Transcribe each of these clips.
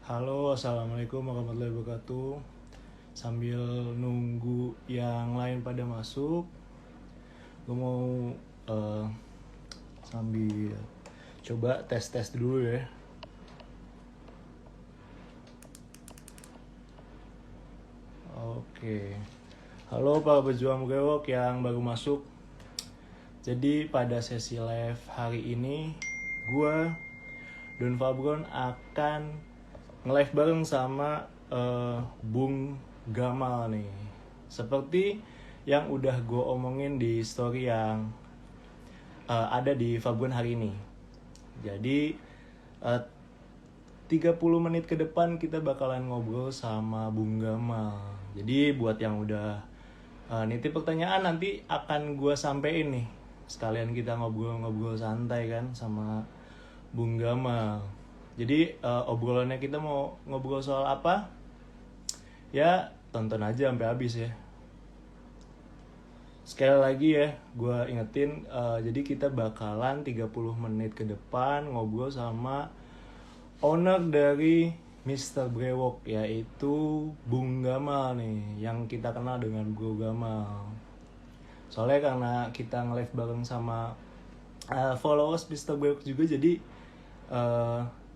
Halo, assalamualaikum warahmatullahi wabarakatuh. Sambil nunggu yang lain pada masuk, gue mau eh, sambil coba tes dulu ya. Oke, halo para pejuang brewok yang baru masuk. Jadi pada sesi live hari ini, gue Don Fabron akan nge-live bareng sama Bung Gamal nih. Seperti yang udah gue omongin di story yang ada di Fabron hari ini. Jadi 30 menit ke depan kita bakalan ngobrol sama Bung Gamal. Jadi buat yang udah nitip pertanyaan nanti akan gue sampein nih. Sekalian kita ngobrol-ngobrol santai kan sama Bung Gamal. Jadi obrolannya kita mau ngobrol soal apa? Ya tonton aja sampai habis ya. Sekali lagi ya, gue ingetin, jadi kita bakalan 30 menit ke depan ngobrol sama owner dari Mr. Brewok, yaitu Bung Gamal nih, yang kita kenal dengan Bro Gamal. Soalnya karena kita nge-live bareng sama followers Mr. Brewok juga, jadi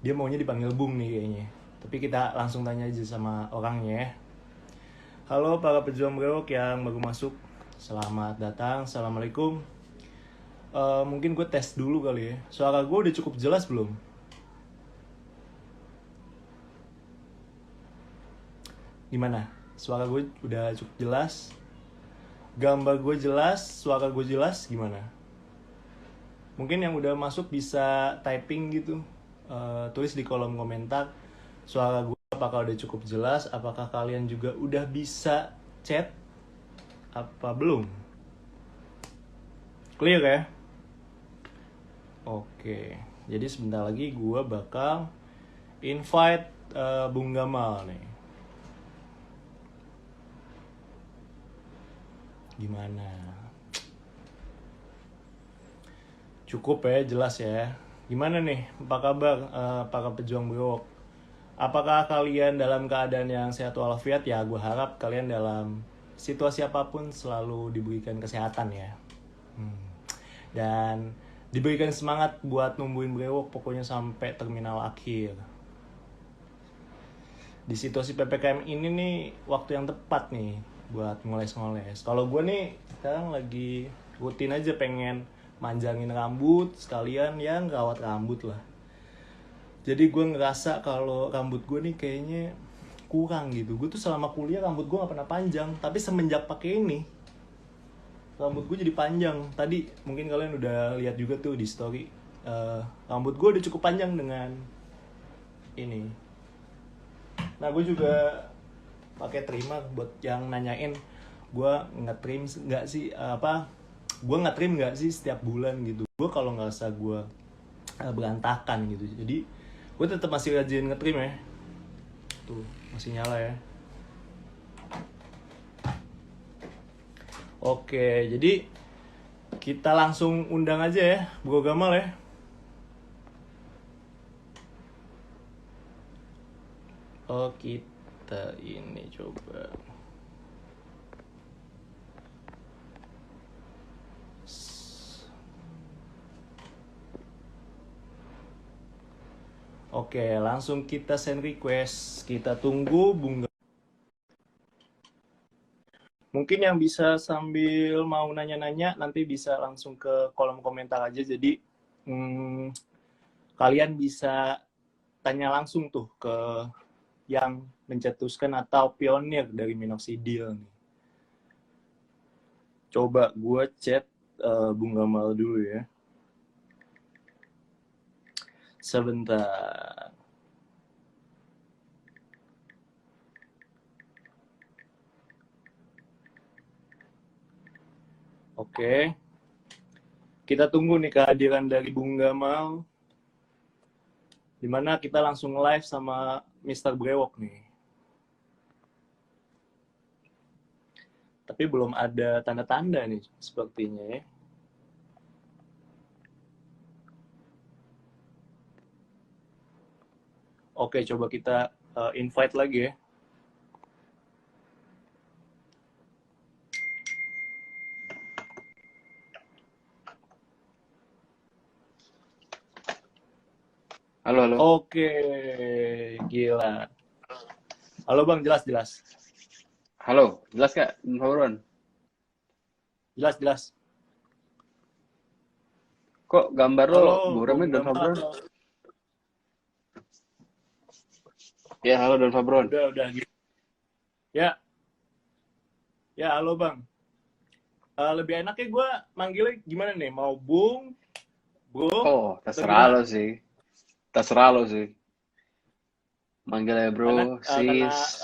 dia maunya dipanggil Bung nih kayaknya. Tapi kita langsung tanya aja sama orangnya ya. Halo para pejuang brewok yang baru masuk, selamat datang, assalamualaikum. Mungkin gue tes dulu kali ya. Suara gue udah cukup jelas belum? Gimana? Suara gue udah cukup jelas? Gambar gue jelas? Suara gue jelas? Gimana? Mungkin yang udah masuk bisa typing gitu. Tulis di kolom komentar. Suara gue apakah udah cukup jelas? Apakah kalian juga udah bisa chat? Apa belum? Clear ya? Oke, jadi sebentar lagi gue bakal invite Bung Gamal nih. Gimana? Cukup ya, jelas ya. Gimana nih, apa kabar para pejuang brewok? Apakah kalian dalam keadaan yang sehat walafiat? Ya, gue harap kalian dalam situasi apapun selalu diberikan kesehatan ya. Dan diberikan semangat buat numbuhin brewok pokoknya sampai terminal akhir. Di situasi PPKM ini nih waktu yang tepat nih buat ngoles-ngoles. Kalau gue nih sekarang lagi rutin aja pengen manjangin rambut sekalian ya ngerawat rambut lah. Jadi gue ngerasa kalau rambut gue nih kayaknya kurang gitu. Gue tuh selama kuliah rambut gue gak pernah panjang, tapi semenjak pakai ini rambut gue jadi panjang. Tadi mungkin kalian udah lihat juga tuh di story. Rambut gue udah cukup panjang dengan ini. Nah gue juga pakai trimmer buat yang nanyain gue nge-trim nggak sih gue nge-trim nggak sih setiap bulan gitu. Gue kalau ngerasa gue berantakan gitu, jadi gue tetap masih rajin nge-trim ya. Tuh masih nyala ya. Oke, jadi kita langsung undang aja ya Bro Gamal ya. Oh kita ini coba. Oke, langsung kita send request. Kita tunggu Bung. Mungkin yang bisa sambil mau nanya-nanya nanti bisa langsung ke kolom komentar aja. Jadi kalian bisa tanya langsung tuh ke yang mencetuskan atau pionir dari minoxidil nih. Coba gue chat Bung Gamal dulu ya. Sebentar. Oke. Kita tunggu nih kehadiran dari Bung Gamal. Dimana kita langsung live sama Mr. Brewok nih. Tapi belum ada tanda-tanda nih sepertinya ya. Oke, coba kita invite lagi ya. Halo, halo. Oke, gila. Halo Bang, jelas. Halo, jelas Kak? Fabron. Jelas. Kok gambar lo Halo, buramnya Bung Don Dama. Fabron? Ya, halo Don Fabron. Udah gitu. Ya, ya halo Bang. Lebih enaknya gue manggilnya gimana nih? Mau Bung, Bro, Oh, atau terserah lo gimana? sih. Terserah lo sih. Manggilnya bro, Karena sis.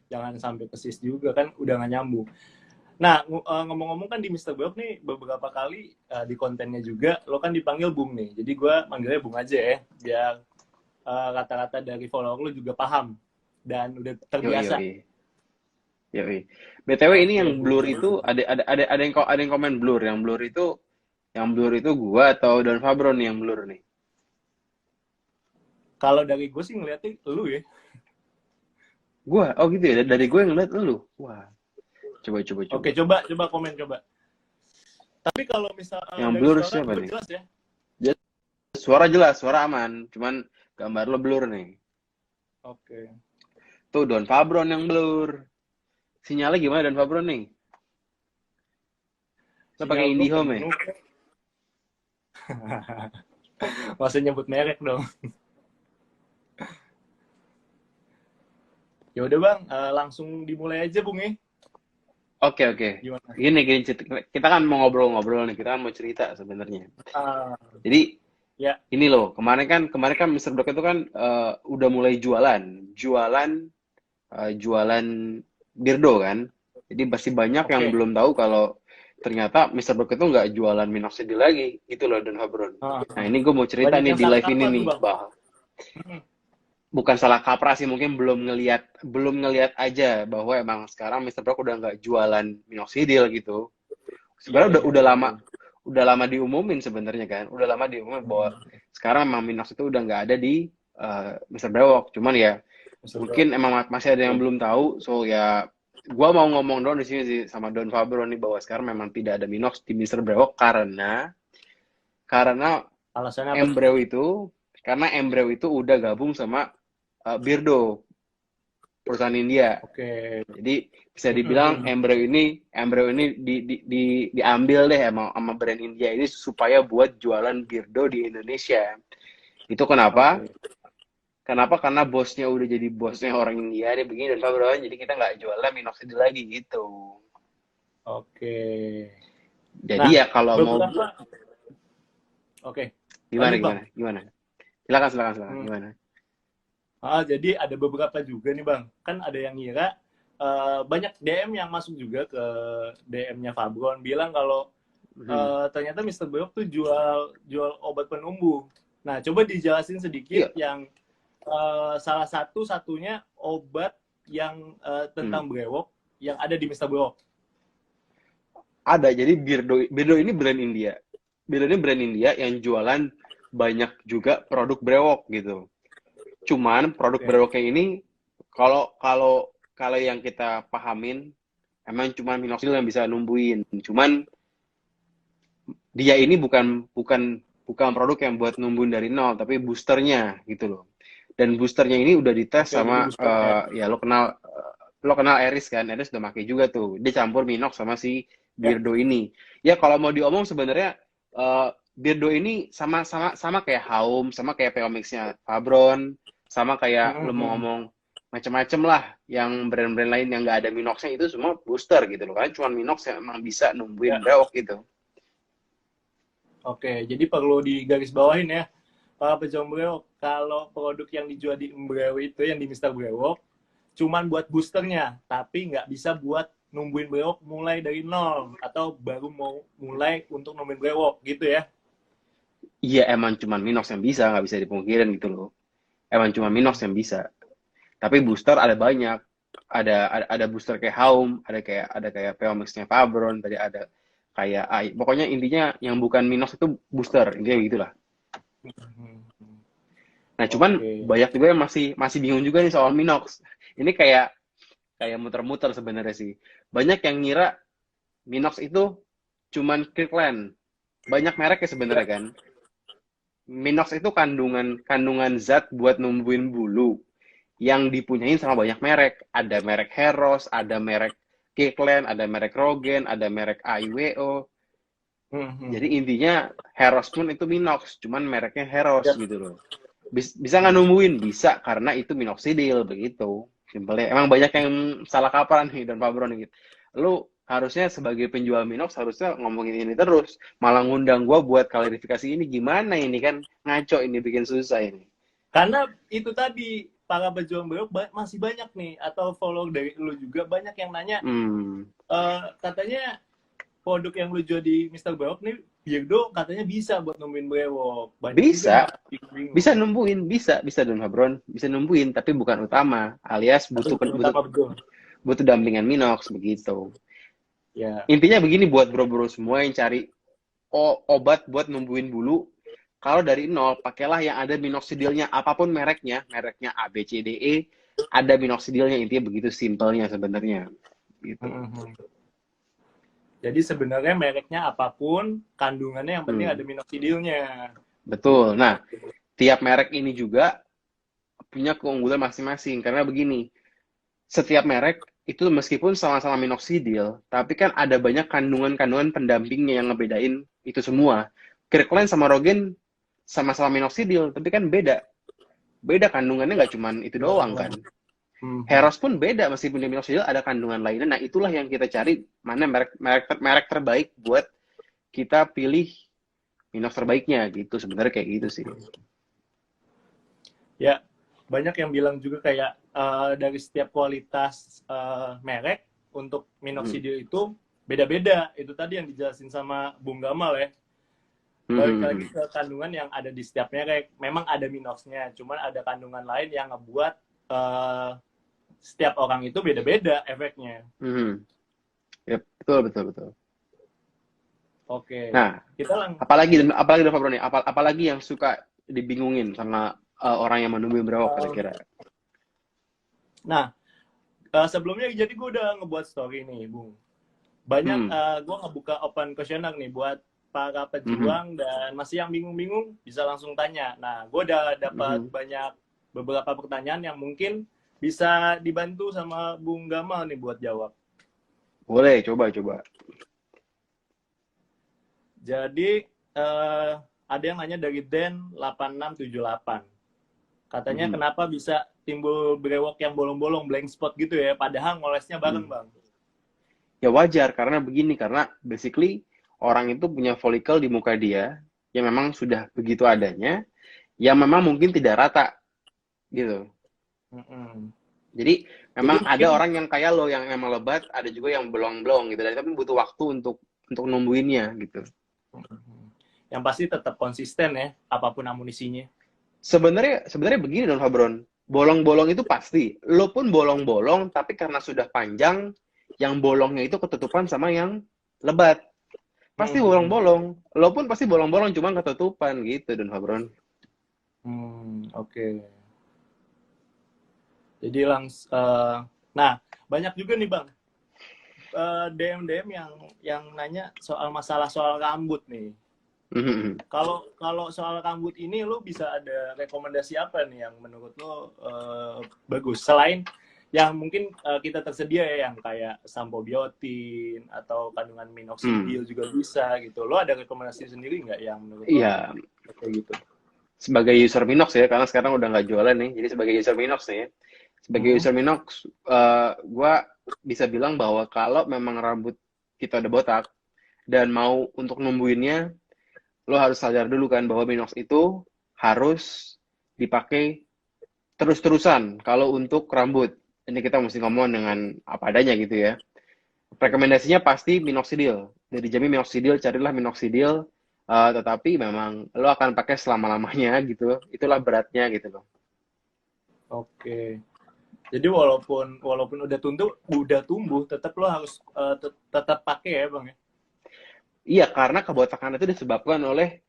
jangan sampai pesis juga kan udah gak nyambung. Nah, ngomong-ngomong kan di Mister Blog nih beberapa kali di kontennya juga lo kan dipanggil Bung nih. Jadi gue manggilnya Bung aja ya, biar kata-kata dari follower lo juga paham dan udah Yoi, terbiasa. yoi. Yoi. BTW ini Oke, yang Bung. blur itu ada yang komen blur. Yang blur itu gua atau Don Fabron nih yang blur nih. Kalau dari gue sih ngeliatnya lu ya. Gua, oh gitu ya. Dari gue yang ngeliat lu. Wah, coba. Oke, coba komen coba. Tapi kalau misal Yang dari blur suara siapa gue nih? jelas ya. Suara jelas, suara aman. Cuman gambar lo blur nih. Oke. Tuh Don Fabron yang blur. Sinyalnya gimana Don Fabron nih? Lo Sinyal pakai gue IndiHome ya? penuh. Masih nyebut merek dong. Ya udah Bang, langsung dimulai aja Bung ya. Oke. Gimana? Gini, kita kan mau ngobrol-ngobrol nih, kita kan mau cerita sebenarnya. Ah, Jadi ya, ini loh, kemarin kan Mister Block itu kan udah mulai jualan Birdo kan. Jadi pasti banyak yang oke. belum tahu kalau ternyata Mister Block itu nggak jualan minoxidil lagi, gitu loh Dan Fabron. Ah, Nah ah. ini gue mau cerita Banyak nih yang di salah live ini kaprah tuh nih, Bang. bah Hmm, bukan salah kaprah sih, mungkin belum ngeliat aja bahwa emang sekarang Mister Block udah nggak jualan minoxidil gitu. Sebenarnya udah lama diumumin sebenarnya kan, udah lama diumumin bahwa sekarang emang minox itu udah nggak ada di Mister Brewok. Cuman ya mungkin emang masih ada yang Oke. belum tahu, so ya gua mau ngomong dong di sini sih sama Don Fabro nih bahwa sekarang memang tidak ada minox di Mister Brewok karena Alasannya apa tuh? Embryo itu karena Embryo itu udah gabung sama Birdo, perusahaan India. Oke. Jadi bisa dibilang Embryo ini diambil deh sama brand India ini supaya buat jualan Birdo di Indonesia. Itu kenapa? Oke. Kenapa? Karena bosnya udah jadi bosnya orang India, dia begini dan Pak jadi kita nggak jualan minoxidil lagi gitu. Oke. Jadi Nah, ya kalau mau beberapa. Oke. gimana Lanjut Bang. gimana gimana? Silakan Hmm. gimana? Jadi ada beberapa juga nih Bang. Kan ada yang ngira banyak DM yang masuk juga ke DM-nya Fabron bilang kalau Hmm. ternyata Mister Boyok tuh jual obat penumbuh. Nah, coba dijelasin sedikit Iya. yang salah satunya obat yang Hmm. tentang brewok yang ada di Mister Boyok. Ada, jadi Birdo ini brand India. Birdo ini brand India yang jualan banyak juga produk brewok gitu. Cuman produk Oke. brewoknya ini kalau kalau kalau yang kita pahamin emang cuma minoxidil yang bisa numbuhin. Cuman dia ini bukan produk yang buat numbuhin dari nol, tapi boosternya gitu loh. Dan boosternya ini udah dites Oke, jadi sama boosternya. ya lo kenal Eris kan, Eris udah pakai juga tuh. Dia campur Minox sama si Ya. Birdo ini. Ya kalau mau diomong sebenarnya Birdo ini sama kayak Haum, sama kayak PO Mix-nya Fabron, sama kayak lo mau Mhm. ngomong macem-macem lah yang brand-brand lain yang nggak ada Minox-nya itu semua booster gitu loh kan. Cuman Minox yang emang bisa numbuhin Ya. brewok gitu. Oke, jadi perlu digarisbawahin ya. Para pejuang brewok, kalau produk yang dijual di Embryo itu yang di Mister Brewok cuman buat boosternya, tapi nggak bisa buat numbuhin brewok mulai dari nol atau baru mau mulai untuk numbuhin brewok gitu ya. Iya emang cuman Minox yang bisa, nggak bisa dipungkirin gitu loh. Emang cuma Minox yang bisa. Tapi booster ada banyak. Ada booster kayak Haum, ada kayak Peomix-nya Fabron, tadi ada kayak AI. Pokoknya intinya yang bukan Minox itu booster, intinya gitulah. Nah, cuman Oke. banyak juga yang masih masih bingung juga nih soal Minox. Ini kayak kayak muter-muter sebenarnya sih. Banyak yang ngira Minox itu cuman Kirkland. Banyak merek ya Ya. sebenarnya kan. Minox itu kandungan kandungan zat buat numbuhin bulu yang dipunyain sama banyak merek. Ada merek Heros, ada merek Kirkland, ada merek Rogen, ada merek AIWO. Mhm. Jadi intinya Heros pun itu Minox, cuman mereknya Heros Ya. gitu loh. Bisa nggak numbuhin? Bisa, karena itu minoxidil, begitu. Simpelnya. Emang banyak yang salah kaprah nih, dan Pak Bro nih. Lu harusnya sebagai penjual Minox harusnya ngomongin ini terus. Malah ngundang gua buat klarifikasi ini. Gimana ini kan? Ngaco ini, bikin susah ini. Karena itu tadi para pejuang berok masih banyak nih, atau follow dari lu juga banyak yang nanya, Hmm, katanya produk yang lu jual di Mister Berok nih, Beardo katanya bisa buat nemuin brewok. Banyak juga nih bisa. yang Bisa bingung. numbuhin, bisa Don Fabron. Bisa numbuhin, tapi bukan utama. Alias Tapi butuh, bukan butuh, utama betul. butuh dampingan Minox, begitu. Ya. Intinya begini buat bro-bro semua yang cari obat buat numbuhin bulu. Kalau dari nol, pakailah yang ada minoxidilnya, apapun mereknya A, B, C, D, E, ada minoxidilnya, intinya begitu simpelnya sebenarnya. Gitu. Mhm. Jadi sebenarnya mereknya apapun, kandungannya yang penting ada Hmm, minoxidilnya. betul. Nah, tiap merek ini juga punya keunggulan masing-masing, karena begini, setiap merek itu meskipun sama-sama minoxidil, tapi kan ada banyak kandungan-kandungan pendampingnya yang ngebedain itu semua. Kirkland sama Rogen sama-sama minoxidil, tapi kan beda. Beda kandungannya nggak cuman itu doang kan. Mhm. Heros pun beda, meskipun di minoxidil ada kandungan lainnya. Nah, itulah yang kita cari, mana merek terbaik buat kita pilih minox terbaiknya gitu. Sebenarnya kayak gitu sih. Ya, banyak yang bilang juga kayak dari setiap kualitas merek untuk Hmm. minoxidil itu beda-beda. Itu tadi yang dijelasin sama Bung Gamal ya. Hmm, Balik hmm, lagi hmm. ke kandungan yang ada di setiap merek. Memang ada minoxnya, cuman ada kandungan lain yang ngebuat eh, setiap orang itu beda-beda efeknya. Hmm. Yep, betul betul betul. Oke, Nah, kita lang. apalagi Dova Bro nih, apalagi yang suka dibingungin sama orang yang menunggu berapa eh, kira-kira. nah, sebelumnya jadi gue udah ngebuat story nih, Bung. Banyak Hmm. gue ngebuka open questionnaire nih buat para Mhm. pejuang dan masih yang bingung-bingung bisa langsung tanya. Nah, gue udah dapat Mhm. banyak beberapa pertanyaan yang mungkin bisa dibantu sama Bung Gamal nih buat jawab. Boleh, coba coba. Jadi ada yang nanya dari Den 8678. Katanya Mhm. kenapa bisa timbul brewok yang bolong-bolong, blank spot gitu ya, padahal ngolesnya bareng, Mhm. Bang. Ya wajar karena begini, karena basically orang itu punya folikel di muka dia yang memang sudah begitu adanya, yang memang mungkin tidak rata gitu. Mm-mm. Jadi Jadi memang ada mungkin orang yang kayak lo yang memang lebat, ada juga yang belong-belong gitu. Dan tapi butuh waktu untuk numbuhinnya gitu. yang pasti tetap konsisten ya, apapun amunisinya. Sebenarnya begini Don Fabron. Bolong-bolong itu pasti. Lo pun bolong-bolong, tapi karena sudah panjang, yang bolongnya itu ketutupan sama yang lebat. Pasti bolong-bolong. Lo pun pasti bolong-bolong, cuma ketutupan gitu Don Fabron. Oke. Jadi nah banyak juga nih bang DM yang nanya soal masalah soal rambut nih. Kalau kalau soal rambut ini lu bisa ada rekomendasi apa nih yang menurut lu bagus selain yang mungkin kita tersedia ya yang kayak sampo biotin atau kandungan Hmm. minoxidil juga bisa gitu. Lo ada rekomendasi sendiri nggak yang menurut lo Iya, kayak gitu? sebagai user Minox ya, karena sekarang udah nggak jualan nih. Jadi sebagai user Minox nih ya. Sebagai Hmm. user Minox, gue bisa bilang bahwa kalau memang rambut kita udah botak dan mau untuk numbuhinnya, lo harus sadar dulu kan bahwa Minox itu harus dipakai terus-terusan kalau untuk rambut. Ini kita mesti ngomong dengan apa adanya gitu ya. Rekomendasinya pasti minoxidil. Dari jamin minoxidil, carilah minoxidil. Tetapi memang lo akan pakai selama-lamanya gitu. Itulah beratnya gitu loh. Oke. Jadi walaupun walaupun udah tumbuh, tetap lo harus tetap pakai ya bang ya. Iya, karena kebotakan itu disebabkan oleh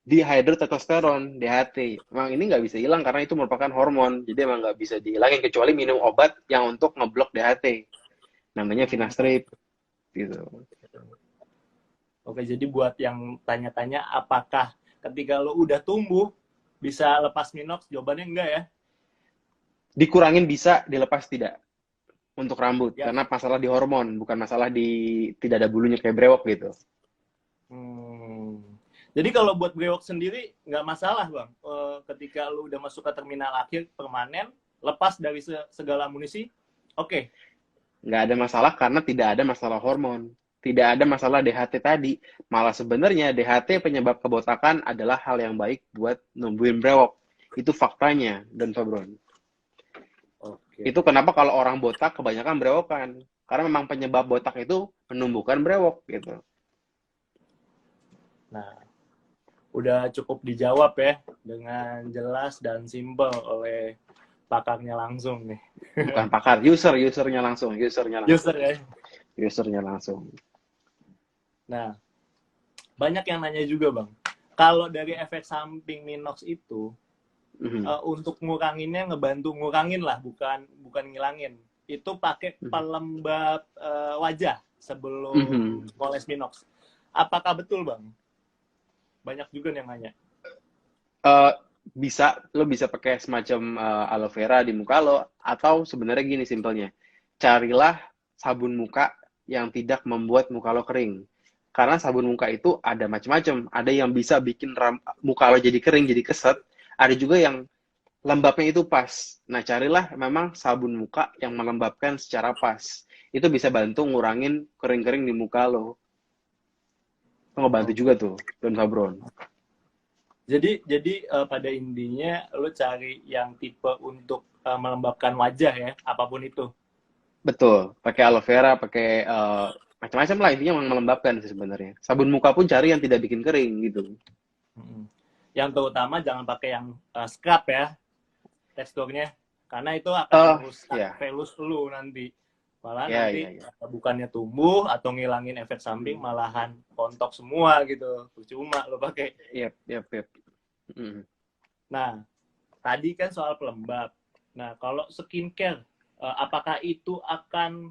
dihydrotestosteron, DHT. Memang ini nggak bisa hilang karena itu merupakan hormon. Jadi emang nggak bisa dihilangin kecuali minum obat yang untuk ngeblok DHT. Namanya Hmm. finasteride gitu. Oke, jadi buat yang tanya-tanya apakah ketika lo udah tumbuh bisa lepas minox, jawabannya enggak ya. Dikurangin bisa, dilepas tidak untuk rambut Ya. karena masalah di hormon, bukan masalah di tidak ada bulunya kayak brewok gitu. Hmm. Jadi kalau buat brewok sendiri nggak masalah bang. Ketika lu udah masuk ke terminal akhir permanen, lepas dari segala amunisi, oke. Nggak ada masalah karena tidak ada masalah hormon. Tidak ada masalah DHT tadi. Malah sebenarnya DHT penyebab kebotakan adalah hal yang baik buat numbuhin brewok. Itu faktanya, Don Fabron. Oke. Itu kenapa kalau orang botak kebanyakan brewokan. Karena memang penyebab botak itu menumbuhkan brewok gitu. Nah, udah cukup dijawab ya dengan jelas dan simpel oleh pakarnya langsung nih. Bukan pakar, usernya langsung. User ya. Usernya langsung. Nah, banyak yang nanya juga bang. Kalau dari efek samping minox itu, untuk nguranginnya ngebantu ngurangin lah, bukan ngilangin. Itu pakai pelembab wajah sebelum ngoles minox. Apakah betul bang? Banyak juga yang nanya. Lo bisa pakai semacam aloe vera di muka lo, atau sebenarnya gini simpelnya, carilah sabun muka yang tidak membuat muka lo kering. Karena sabun muka itu ada macam-macam. Ada yang bisa bikin muka lo jadi kering, jadi keset. Ada juga yang lembabnya itu pas. Nah, carilah memang sabun muka yang melembabkan secara pas. Itu bisa bantu ngurangin kering-kering di muka lo. Itu ngebantu juga tuh, Don Fabron. Jadi pada intinya lo cari yang tipe untuk melembabkan wajah ya, apapun itu. Betul, pakai aloe vera, pakai macam-macam lah, intinya melembabkan sih sebenarnya. Sabun muka pun cari yang tidak bikin kering gitu. Yang terutama jangan pakai yang scrub ya teksturnya, karena itu akan merusak velus lu nanti. Malah nanti bukannya tumbuh atau ngilangin efek samping, malahan kontok semua gitu. Percuma lo pakai. Yep. Nah, tadi kan soal pelembab. Nah, kalau skincare, apakah itu akan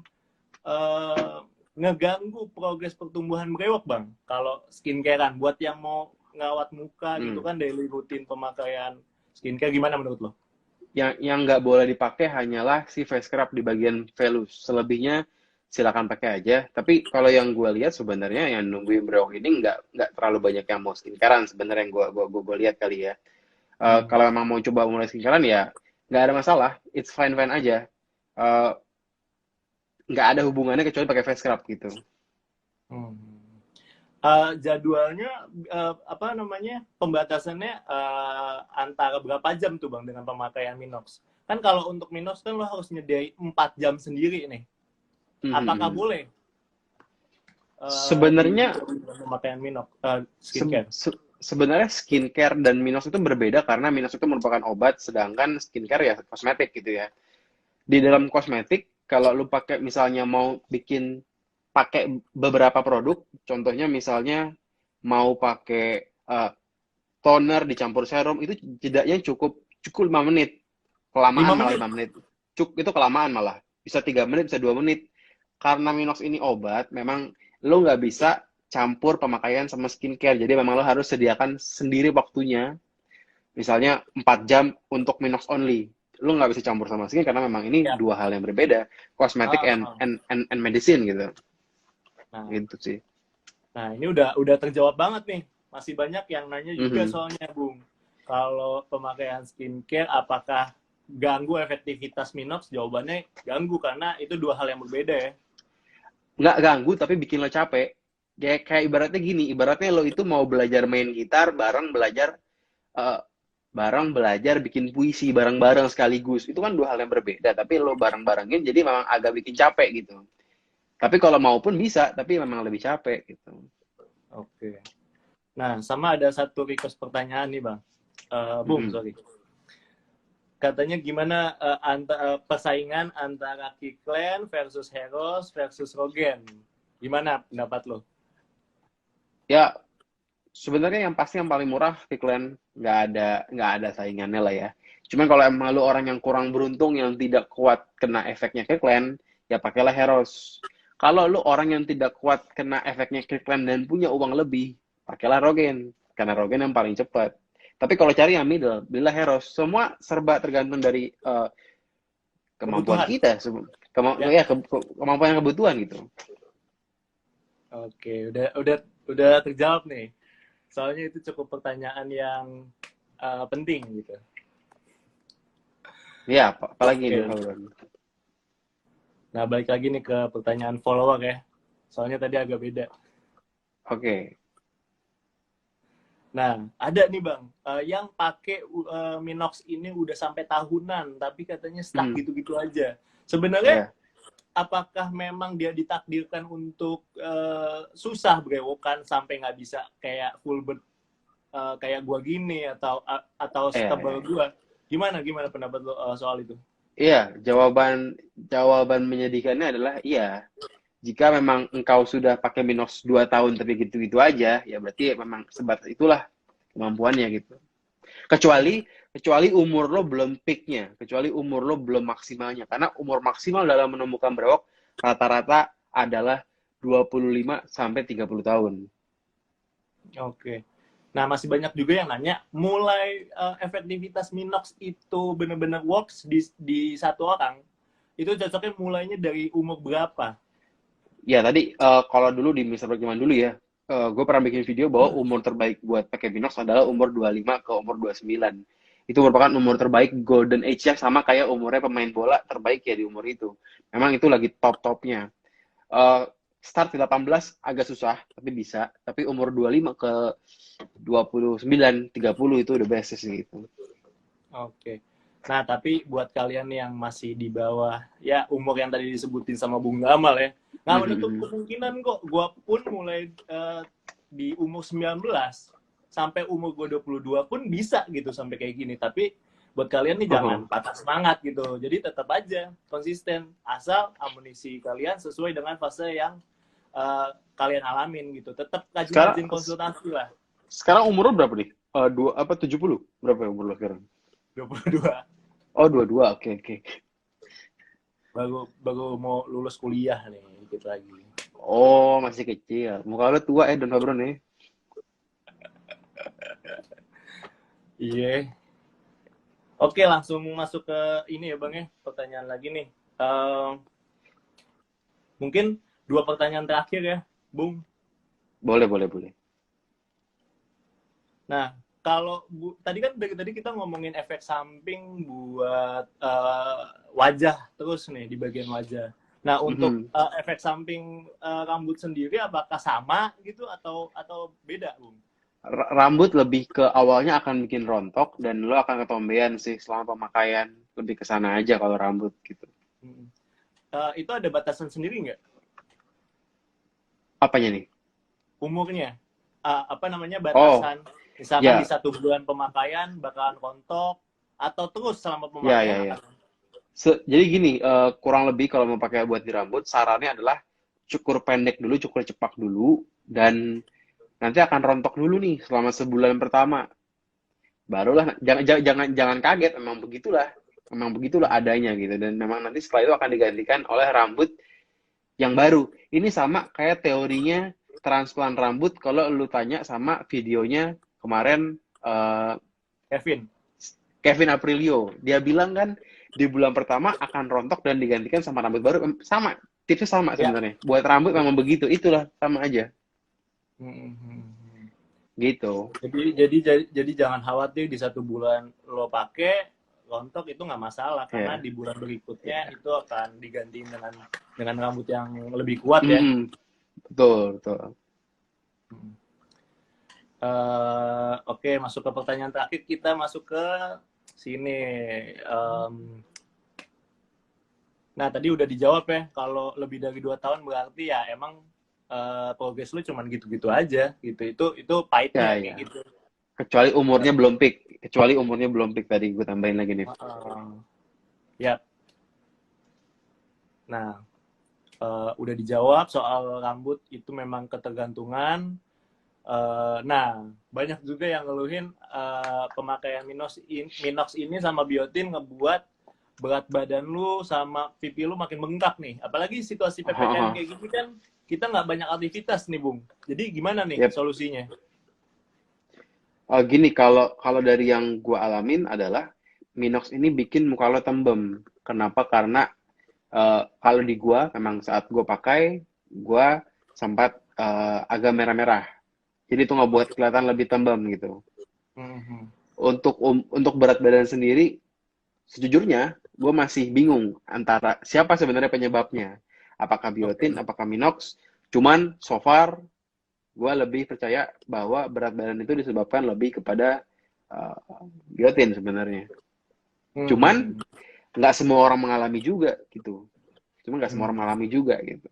ngeganggu progres pertumbuhan brewok, Bang? Kalau skincarean, buat yang mau ngawat muka gitu kan, daily rutin pemakaian skincare, gimana menurut lo? Yang nggak boleh dipakai hanyalah si face scrub di bagian velus. Selebihnya silakan pakai aja. Tapi kalau yang gue lihat sebenarnya yang nungguin brewok ini nggak terlalu banyak yang mau skincarean sebenarnya yang gue lihat kali ya. Kalau emang mau coba mulai skincarean ya nggak ada masalah, it's fine aja. Nggak ada hubungannya kecuali pakai face scrub gitu. Jadwalnya apa namanya, pembatasannya antara berapa jam tuh bang dengan pemakaian minox? Kan kalau untuk minox kan lo harus nyediain 4 jam sendiri nih. Apakah boleh? Sebenarnya pemakaian minox skincare. Sebenarnya skincare dan minox itu berbeda karena minox itu merupakan obat, sedangkan skincare ya kosmetik gitu ya. Di dalam kosmetik, kalau lu pakai misalnya mau pakai beberapa produk, contohnya misalnya mau pakai toner dicampur serum, itu jedanya cukup 5 menit. Kelamaan malah 5 menit. Itu kelamaan malah. Bisa 3 menit, bisa 2 menit. Karena minox ini obat, memang lu nggak bisa campur pemakaian sama skincare. Jadi memang lo harus sediakan sendiri waktunya. Misalnya 4 jam untuk minox only. Lo nggak bisa campur sama skin karena memang ini dua hal yang berbeda. Cosmetic and medicine gitu. Nah, gitu sih. Nah, ini udah terjawab banget nih. Masih banyak yang nanya juga soalnya, Bung. Kalau pemakaian skincare apakah ganggu efektivitas minox? Jawabannya ganggu karena itu dua hal yang berbeda ya. Nggak ganggu tapi bikin lo capek. Kayak ibaratnya gini, ibaratnya lo itu mau belajar main gitar bareng belajar bikin puisi bareng-bareng sekaligus. Itu kan dua hal yang berbeda, tapi lo bareng-barengin jadi memang agak bikin capek gitu. Tapi kalau mau pun bisa, tapi memang lebih capek gitu. Oke. Nah, sama ada satu request pertanyaan nih, Bang. Bung, sorry. Katanya gimana persaingan antara Kiklen versus Heros versus Rogen? Gimana pendapat lo? Ya, sebenarnya yang pasti yang paling murah Kiklen, nggak ada saingannya lah ya. Cuman kalau emang lu orang yang kurang beruntung yang tidak kuat kena efeknya Kiklen, ya pakailah Heros. Kalau lu orang yang tidak kuat kena efeknya Kiklen dan punya uang lebih, pakailah Rogen. Karena Rogen yang paling cepat. Tapi kalau cari yang middle, belilah Heros. Semua serba tergantung dari kemampuan Kebutuhan. kita, Ya. kemampuan yang kebutuhan gitu. Oke, udah terjawab nih. Soalnya itu cukup pertanyaan yang penting gitu. Ya, apalagi nih, Oke. Nah, balik lagi nih ke pertanyaan follower ya. Soalnya tadi agak beda. Oke. Nah, ada nih Bang, yang pakai Minox ini udah sampai tahunan, tapi katanya stuck Hmm, gitu-gitu aja. Sebenarnya ya. apakah memang dia ditakdirkan untuk susah berewokan sampai nggak bisa kayak full bird kayak gua gini atau Iya, iya. setebal gua? Gimana pendapat lo soal itu? Iya, jawaban menyedihkannya adalah iya. Jika memang engkau sudah pakai Minox 2 tahun tapi gitu-gitu aja, ya berarti memang sebatas itulah kemampuannya gitu. Kecuali kecuali umur lo belum peaknya, kecuali umur lo belum maksimalnya. Karena umur maksimal dalam menemukan brewok rata-rata adalah 25 sampai 30 tahun. Oke. Nah, masih banyak juga yang nanya, mulai efektivitas Minox itu benar-benar works di satu orang, itu cocoknya mulainya dari umur berapa? Ya tadi kalau dulu di Mister Bergman dulu ya, gue pernah bikin video bahwa umur terbaik buat pakai Minox adalah umur 25 ke umur 29. Itu merupakan umur terbaik golden age-nya sama kayak umurnya pemain bola terbaik ya di umur itu. Memang itu lagi top-topnya. Eh, Start di 18 agak susah, tapi bisa. Tapi umur 25 ke 29, 30 itu udah best sih gitu. Oke. Nah, tapi buat kalian yang masih di bawah, ya umur yang tadi disebutin sama Bung Gamal ya, nggak menutup Mhm. kemungkinan kok. Gua pun mulai di umur 19 sampai umur gue 22 pun bisa gitu sampai kayak gini. Tapi buat kalian nih jangan Oh. patah semangat gitu. Jadi tetap aja konsisten. Asal amunisi kalian sesuai dengan fase yang kalian alamin gitu. Tetap Sekarang rajin-rajin konsultasi lah. sekarang umur lo berapa nih? Dua apa 70? Berapa ya umur lo sekarang? 22. Oh, 22. Oke, oke. baru baru mau lulus kuliah nih dikit lagi. Oh, masih kecil. Muka lo tua Don Fabro nih. Iya. Oke, langsung masuk ke ini ya Bang ya, pertanyaan lagi nih. Eh, mungkin dua pertanyaan terakhir ya Bung. Boleh, boleh, boleh. Nah, kalau tadi kan dari tadi kita ngomongin efek samping buat wajah terus nih di bagian wajah. Nah, untuk Mhm. efek samping rambut sendiri apakah sama gitu atau beda, Bung? Rambut lebih ke awalnya akan bikin rontok dan lo akan ketombean sih selama pemakaian. Lebih ke sana aja kalau rambut gitu. Hmm. Itu ada batasan sendiri nggak Apanya nih? umurnya? Apa namanya Oh, batasan? Misalkan di ya, 1 bulan pemakaian bakalan rontok atau terus selama ya, pemakaian ya, ya. akan. Jadi gini, kurang lebih kalau mau pakai buat di rambut, sarannya adalah cukur pendek dulu, cukur cepak dulu, dan nanti akan rontok dulu nih selama sebulan pertama. Barulah jangan kaget, memang begitulah adanya gitu, dan memang nanti setelah itu akan digantikan oleh rambut yang baru. Ini sama kayak teorinya transplant rambut kalau lu tanya sama videonya kemarin Kevin. Kevin Aprilio. Dia bilang kan di bulan pertama akan rontok dan digantikan sama rambut baru. Sama, tipsnya sama Ya. sebenarnya. Buat rambut memang begitu, itulah sama aja. Hmm, hmm, hmm. Gitu. Jadi jangan khawatir di 1 bulan lo pakai rontok itu nggak masalah karena Ya. di bulan berikutnya Ya. itu akan diganti dengan rambut yang lebih kuat ya. Mm-mm. Betul, betul. Oke, masuk ke pertanyaan terakhir, kita masuk ke sini. Nah, tadi udah dijawab ya, kalau lebih dari 2 tahun berarti ya emang progres lu cuman gitu-gitu aja gitu. Itu Ya, pahitnya kayak ya. gitu. Kecuali umurnya belum peak. Kecuali umurnya belum peak tadi gue tambahin lagi nih. Ya, nah udah dijawab soal rambut itu memang ketergantungan. Nah, banyak juga yang ngeluhin pemakaian Minox ini sama biotin ngebuat berat badan lu sama pipi lu makin bengkak nih. Apalagi situasi PPKM kayak gini kan kita nggak banyak aktivitas nih, Bung. Jadi gimana nih Yep. solusinya? Gini, kalau kalau dari yang gue alamin adalah Minox ini bikin muka lo tembem. Kenapa? Karena kalau di gua memang saat gua pakai, gua sempat agak merah-merah. Jadi itu nggak buat Oke. kelihatan lebih tembem gitu. Mhm. Untuk berat badan sendiri, sejujurnya gue masih bingung antara siapa sebenarnya penyebabnya. Apakah Oke. biotin, apakah Minox? Cuman so far gue lebih percaya bahwa berat badan itu disebabkan lebih kepada uh, biotin sebenarnya. Cuman Mhm. nggak semua orang mengalami juga gitu. Cuma nggak semua orang Mhm. mengalami juga gitu.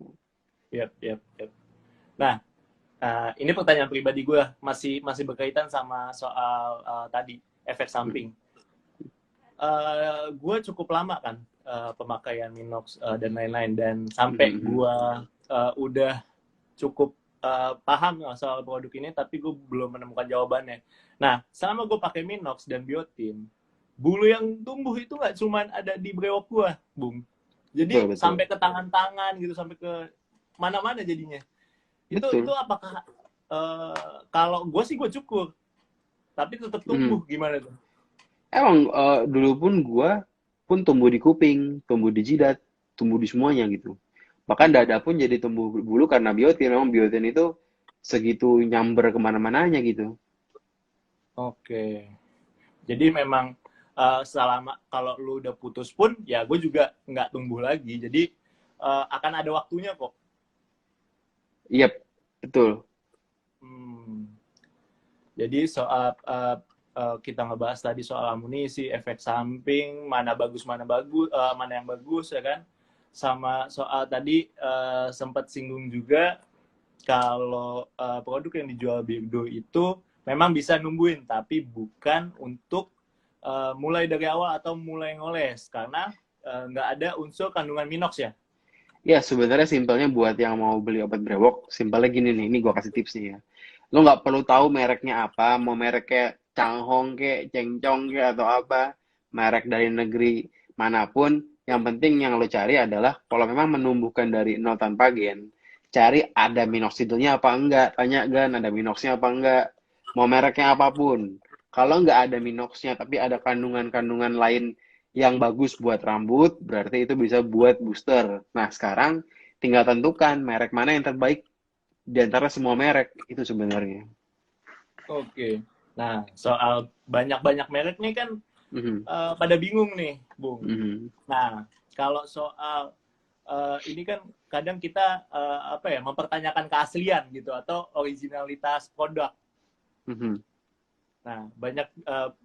Yap, yap, yap. Nah, ini pertanyaan pribadi gue masih masih berkaitan sama soal tadi efek samping. Gue cukup lama kan pemakaian Minox dan lain-lain dan sampai gue udah cukup paham soal produk ini tapi gue belum menemukan jawabannya. Nah, selama gue pakai Minox dan biotin, bulu yang tumbuh itu nggak cuma ada di brewok gue, Bung. Betul, Jadi betul. sampai ke tangan-tangan gitu, sampai ke mana-mana jadinya. Itu Betul. apakah kalau gue sih gue cukur, tapi tetap Mhm. tumbuh gimana tuh? Emang dulu pun gua pun tumbuh di kuping, tumbuh di jidat, tumbuh di semuanya gitu. Bahkan dada pun jadi tumbuh bulu karena biotin. Memang biotin itu segitu nyamber kemana-mananya gitu. Oke. Jadi memang selama kalau lu udah putus pun ya gue juga nggak tumbuh lagi. Jadi akan ada waktunya kok. Iya, betul. Hmm. Jadi soal kita ngebahas tadi soal amunisi, efek samping, mana yang bagus ya kan. Sama soal tadi sempat singgung juga kalau produk yang dijual Birdo itu memang bisa numbuhin, tapi bukan untuk mulai dari awal atau mulai ngoles karena nggak ada unsur kandungan minox ya. Ya, sebenarnya simpelnya buat yang mau beli obat brewok, simpelnya gini nih, ini gua kasih tipsnya ya. Lo nggak perlu tahu mereknya apa, mau mereknya Changhong kek, Chengchong kek, atau apa, merek dari negeri manapun, yang penting yang lo cari adalah kalau memang menumbuhkan dari nol tanpa gen, cari ada minoxidilnya apa enggak, tanya Gan, ada minoxnya apa enggak, mau mereknya apapun. Kalau nggak ada minoxnya, tapi ada kandungan-kandungan lain yang bagus buat rambut, berarti itu bisa buat booster. Nah, sekarang tinggal tentukan merek mana yang terbaik di antara semua merek itu sebenarnya. Oke. Nah, soal banyak-banyak merek nih kan Mhm, pada bingung nih, Bung. mhm, Nah, kalau soal ini kan kadang kita apa ya mempertanyakan keaslian gitu atau originalitas produk. mhm, Nah,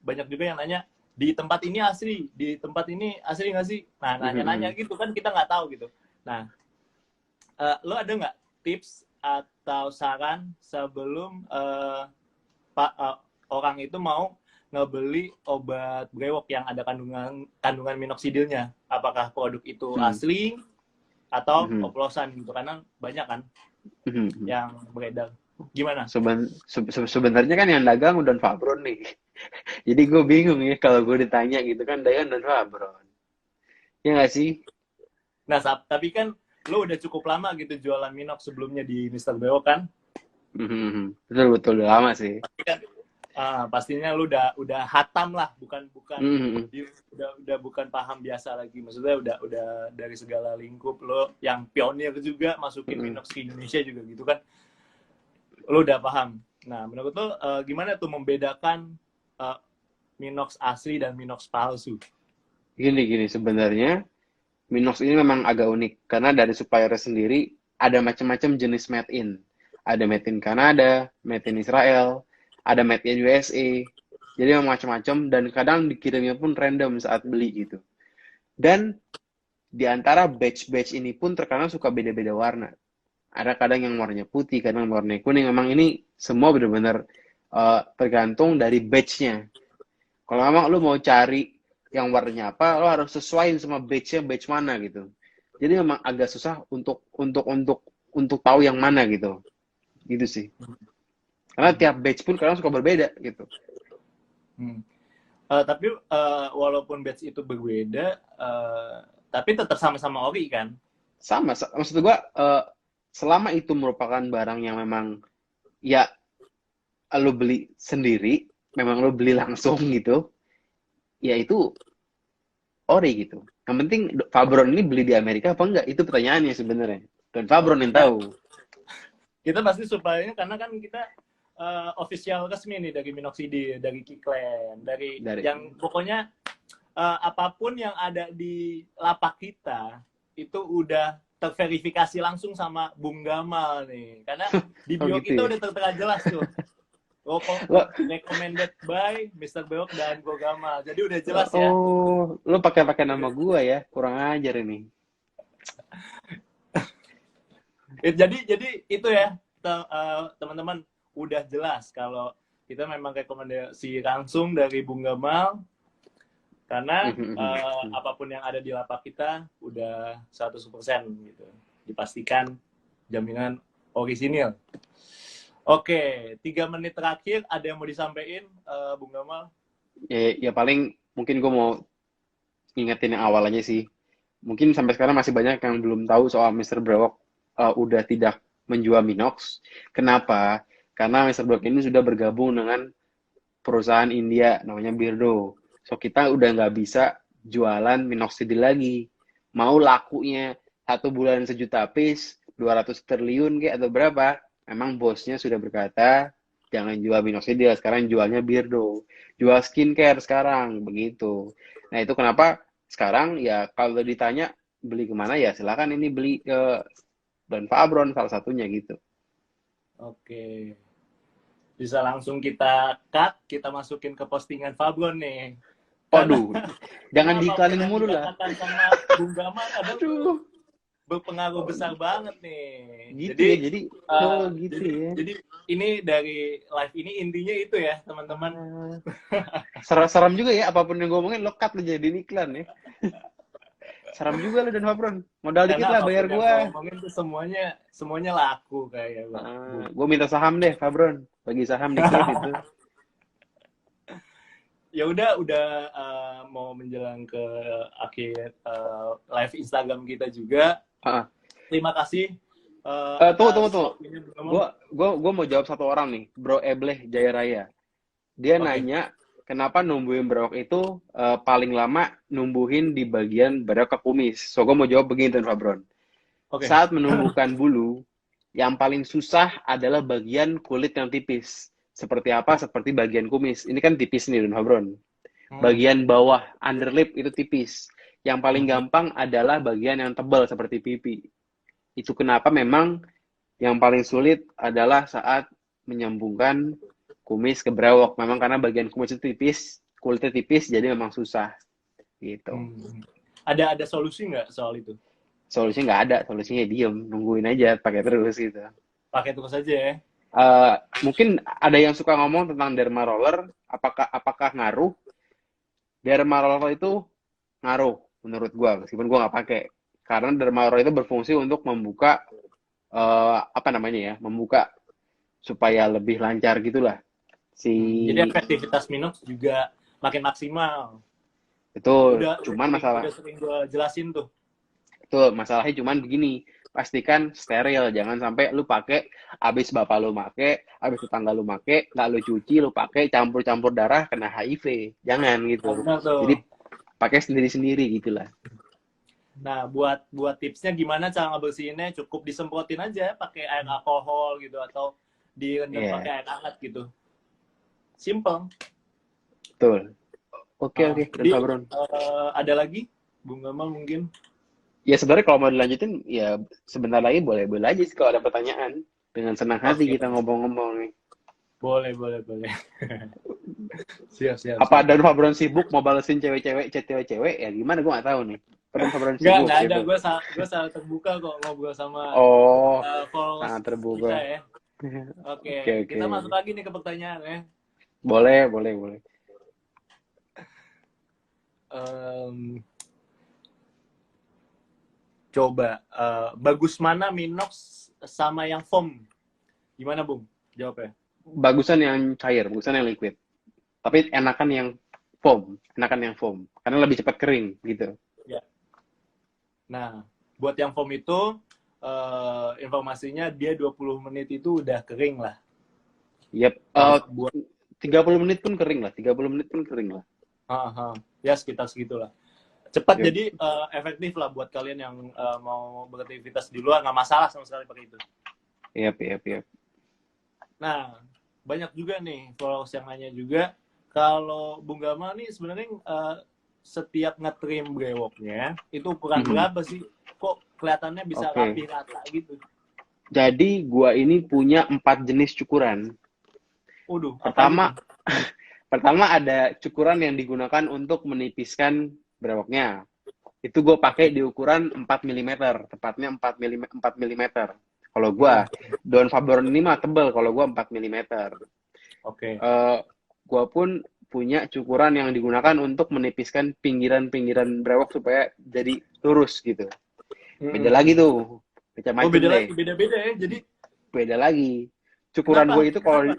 banyak juga yang nanya di tempat ini asli, di tempat ini asli nggak sih? Nah, mhm, nanya-nanya mhm. gitu kan kita nggak tahu gitu. Nah, lo ada nggak tips atau saran sebelum orang itu mau ngebeli obat brewok yang ada kandungan kandungan minoxidilnya? Apakah produk itu Mhm, asli atau mhm, oplosan gitu? Karena banyak kan mhm, mhm. yang beredar. Gimana? Sebenarnya kan yang dagang udah Fabron nih. Jadi gue bingung ya kalau gue ditanya gitu kan dagang dan Fabron. Ya nggak sih? Nah, tapi kan lo udah cukup lama gitu jualan Minox sebelumnya di Mister Beo kan? Mhm, mhm. Betul betul udah lama sih. Pasti kan pastinya lo udah hatam lah, bukan bukan Mhm, mhm, udah bukan paham biasa lagi. Maksudnya udah dari segala lingkup lo yang pionir juga masukin mhm. Minox ke Indonesia juga gitu kan. Lo udah paham. Nah, menurut lo gimana tuh membedakan uh, Minox asli dan Minox palsu? Gini gini sebenarnya Minox ini memang agak unik karena dari supplier sendiri ada macam-macam jenis made in. Ada made in Kanada, made in Israel, ada made in USA. Jadi memang macam-macam dan kadang dikirimnya pun random saat beli gitu. Dan di antara batch-batch ini pun terkadang suka beda-beda warna. Ada kadang yang warnanya putih, kadang warnanya kuning. Memang ini semua benar-benar tergantung dari batch-nya. Kalau memang lu mau cari yang warnanya apa, lo harus sesuaiin sama batch-nya batch mana gitu. Jadi memang agak susah untuk tahu yang mana gitu. Gitu sih. Karena tiap batch pun kadang suka berbeda gitu. Hmm. Tapi walaupun batch itu berbeda, tapi tetap sama-sama ori kan? Sama, maksud gua selama itu merupakan barang yang memang ya lo beli sendiri, memang lo beli langsung gitu, ya itu ori gitu. Yang penting Fabron ini beli di Amerika apa enggak? Itu pertanyaannya sebenarnya. Dan Oh, Fabron yang kita tahu. kita pasti supply-nya karena kan kita official resmi nih dari Minoxidil, dari Kiklen, dari Dari yang pokoknya apapun yang ada di lapak kita itu udah terverifikasi langsung sama Bung Gamal nih. Karena di oh bio gitu kita ya. udah tertera jelas tuh. Rokok Lo recommended by Mr. Bewok dan Go Gamal. Jadi udah jelas ya. lo pakai nama Udah. gua ya. Kurang ajar ini. Jadi itu ya teman-teman udah jelas kalau kita memang rekomendasi langsung dari Bung Gamal karena apapun yang ada di lapak kita udah 100% gitu. Dipastikan jaminan orisinil. Oke, 3 menit terakhir ada yang mau disampaikan Bung Gamal? Ya paling mungkin gua mau ngingetin yang awal aja sih. Mungkin sampai sekarang masih banyak yang belum tahu soal Mr. Brewok udah tidak menjual Minox. Kenapa? Karena Mr. Brewok ini sudah bergabung dengan perusahaan India namanya Beardo. So kita udah nggak bisa jualan minoxidil lagi. Mau lakunya 1 bulan 1 juta piece, 200 triliun kayak atau berapa? Memang bosnya sudah berkata jangan jual minoxidil, sekarang jualnya Beardo. Jual skincare sekarang begitu. Nah itu kenapa sekarang ya kalau ditanya beli kemana ya silakan ini beli ke Dan Fabron salah satunya gitu. Oke. Bisa langsung kita cut, kita masukin ke postingan Fabron nih. Karena Waduh, jangan karena apapun diiklanin yang mulu lah. dikatakan sama Bung Gamal kadang tuh Aduh, berpengaruh besar banget nih. gitu Jadi ya. Jadi, oh uh, gitu jadi ya. jadi ini dari live ini intinya itu ya teman-teman. Ah, seram juga ya, apapun yang gue omongin lo cut lo jadi iklan ya. Seram juga lo Dan Fabron. Modal dikit Karena lah apapun bayar yang gue. gue omongin tuh semuanya laku kayak Bung. Gue minta saham deh Fabron. Bagi saham dikit itu. Ya udah mau menjelang ke akhir live Instagram kita juga. Ah, Terima kasih tunggu. atas waktunya Bung Gamal. Gue mau jawab satu orang nih, Bro Ebleh Jaya Raya. Dia Oke. nanya kenapa numbuhin berok itu paling lama numbuhin di bagian berok ke kumis. So gue mau jawab begini Dan Fabron. Oke. Saat menumbuhkan bulu, yang paling susah adalah bagian kulit yang tipis. Seperti apa? Seperti bagian kumis. Ini kan tipis nih Dan Fabron. Hmm. Bagian bawah underlip itu tipis. Yang paling Hmm. gampang adalah bagian yang tebal seperti pipi. Itu kenapa memang yang paling sulit adalah saat menyambungkan kumis ke brewok. Memang karena bagian kumis itu tipis, kulitnya tipis, jadi memang susah gitu. Hmm. Ada solusi nggak soal itu? Solusinya nggak ada, solusinya diem, nungguin aja, pakai terus gitu. Pakai terus aja ya. Mungkin ada yang suka ngomong tentang derma roller, apakah ngaruh? Derma roller itu ngaruh menurut gua, meskipun gua nggak pakai. Karena derma roller itu berfungsi untuk membuka apa namanya ya, membuka supaya lebih lancar gitulah si Jadi efektivitas Minox juga makin maksimal. itu. Udah Cuman sering, masalah udah sering gue jelasin tuh. itu masalahnya cuman begini, pastikan steril, jangan sampai lu pakai abis bapak lu make, abis tetangga lu make, nggak lu cuci, lu pakai campur-campur darah kena HIV, jangan Nah, gitu. benar tuh. Jadi pakai sendiri-sendiri gitulah. Nah, buat tipsnya gimana cara ngebersihinnya, cukup disemprotin aja pakai air alkohol gitu atau direndam Iya, pakai air hangat gitu. Simple. betul. Oke, Dan Jadi Fabron. ada lagi Bung Gamal mungkin? Ya sebenarnya kalau mau dilanjutin ya sebentar lagi boleh-boleh aja sih kalau ada pertanyaan. Dengan senang hati Oke, kita ngomong-ngomong nih. boleh. Siap. Apa Dan Fabron sibuk mau balesin cewek-cewek, chat cewek-cewek ya gimana gue nggak tahu nih. Dan Fabron sibuk Nggak ada. gitu. Gue selalu terbuka kok ngobrol sama Oh, followers sangat kita terbuka. ya. Oke, Oke, oke. kita masuk lagi nih ke pertanyaan ya. Boleh. Em, Coba bagus mana Minox sama yang foam? Gimana Bung? Jawabnya. bagusan yang cair, bagusan yang liquid. Tapi enakan yang foam, karena lebih cepat kering gitu. Ya. Nah, buat yang foam itu informasinya dia 20 menit itu udah kering lah. Yep. Kalau buat 30 menit pun kering lah, 30 menit pun kering lah. ya sekitar segitulah. Cepat, Yep. jadi efektif lah buat kalian yang mau beraktivitas di luar, nggak masalah sama sekali pakai itu. Yep. Nah, banyak juga nih followers yang nanya juga, kalau Bung Gamal nih sebenarnya setiap nge-trim brewoknya itu ukuran berapa sih? Kok kelihatannya bisa rapi rata gitu? Jadi gua ini punya 4 jenis cukuran. Waduh, Pertama, pertama ada cukuran yang digunakan untuk menipiskan brewoknya. Itu gue pakai di ukuran 4 mm, tepatnya 4 mm. Kalau gue, Don Fabron ini mah tebel, kalau gue 4 mm. Oke. Gue pun punya cukuran yang digunakan untuk menipiskan pinggiran-pinggiran brewok supaya jadi lurus gitu. Beda lagi tuh, macam-macam beda deh. lagi, beda-beda ya. Jadi beda lagi. Cukuran gue itu kalau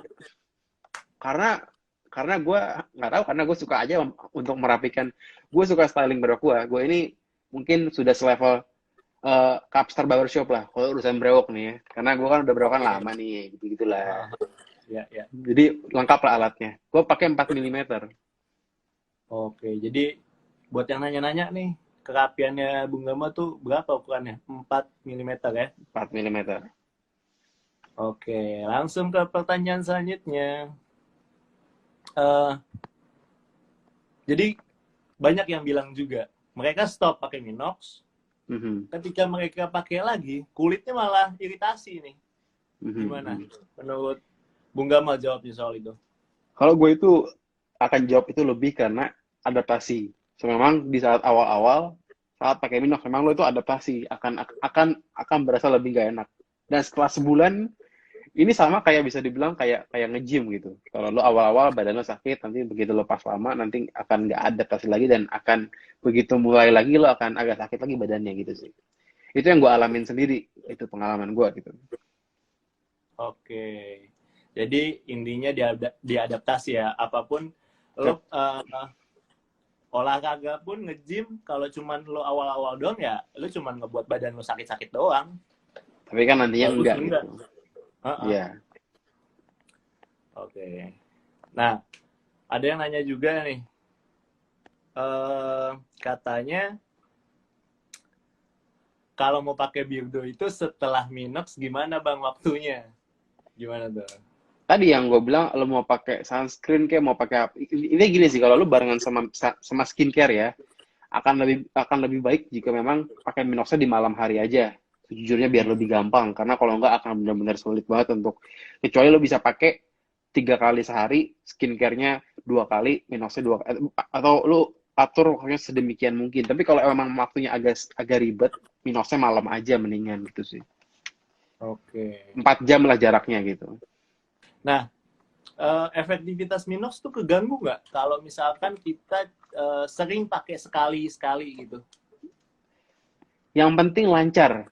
karena gue nggak tahu, karena gue suka aja untuk merapikan. Gue suka styling brewok gue ini mungkin sudah selevel Capstar Barbershop lah kalau urusan brewok nih ya, karena gue kan udah brewokan lama nih, gitulah. Ya. Jadi lengkap lah alatnya. Gue pakai 4 mm. Oke, jadi buat yang nanya-nanya nih, kerapiannya Bung Gama tuh berapa ukurannya? 4 mm ya? 4 mm. Oke, langsung ke pertanyaan selanjutnya. Jadi banyak yang bilang juga, mereka stop pakai Minox, ketika mereka pakai lagi, kulitnya malah iritasi nih. Gimana? Menurut Bung Gamal jawabnya soal itu? Kalau gue itu akan jawab itu lebih karena adaptasi. So, memang di saat awal-awal, saat pakai Minox, memang lo itu adaptasi, akan berasa lebih gak enak. Dan setelah sebulan, ini sama kayak bisa dibilang kayak nge-gym gitu. Kalau lo awal-awal badan lo sakit, nanti begitu lo pas lama, nanti akan nggak adaptasi lagi, dan akan begitu mulai lagi lo akan agak sakit lagi badannya gitu sih. Itu yang gue alamin sendiri, itu pengalaman gue gitu. Oke, jadi intinya diadaptasi ya. Apapun lo olahraga pun nge-gym, kalau cuman lo awal-awal doang ya, lo cuman ngebuat badan lo sakit-sakit doang. Tapi kan nantinya enggak gitu. Iya. Oke. Nah, ada yang nanya juga nih. Katanya kalau mau pakai Beardo itu setelah Minox gimana Bang waktunya? Gimana tuh? Tadi yang gue bilang, lo mau pakai sunscreen kayak mau pakai apa? Ini gini sih, kalau lo barengan sama skincare ya, akan lebih baik jika memang pakai Minoxnya di malam hari aja. Sejujurnya biar lebih gampang, karena kalau enggak akan benar-benar sulit banget untuk, kecuali lo bisa pakai 3 kali sehari, skincare-nya 2 kali, Minoxnya 2 kali, atau lo atur waktunya sedemikian mungkin. Tapi kalau memang waktunya agak ribet, Minoxnya malam aja mendingan gitu sih. Oke. 4 jam lah jaraknya gitu. Nah, efektivitas Minox tuh keganggu nggak kalau misalkan kita sering pakai sekali-sekali gitu? Yang penting lancar.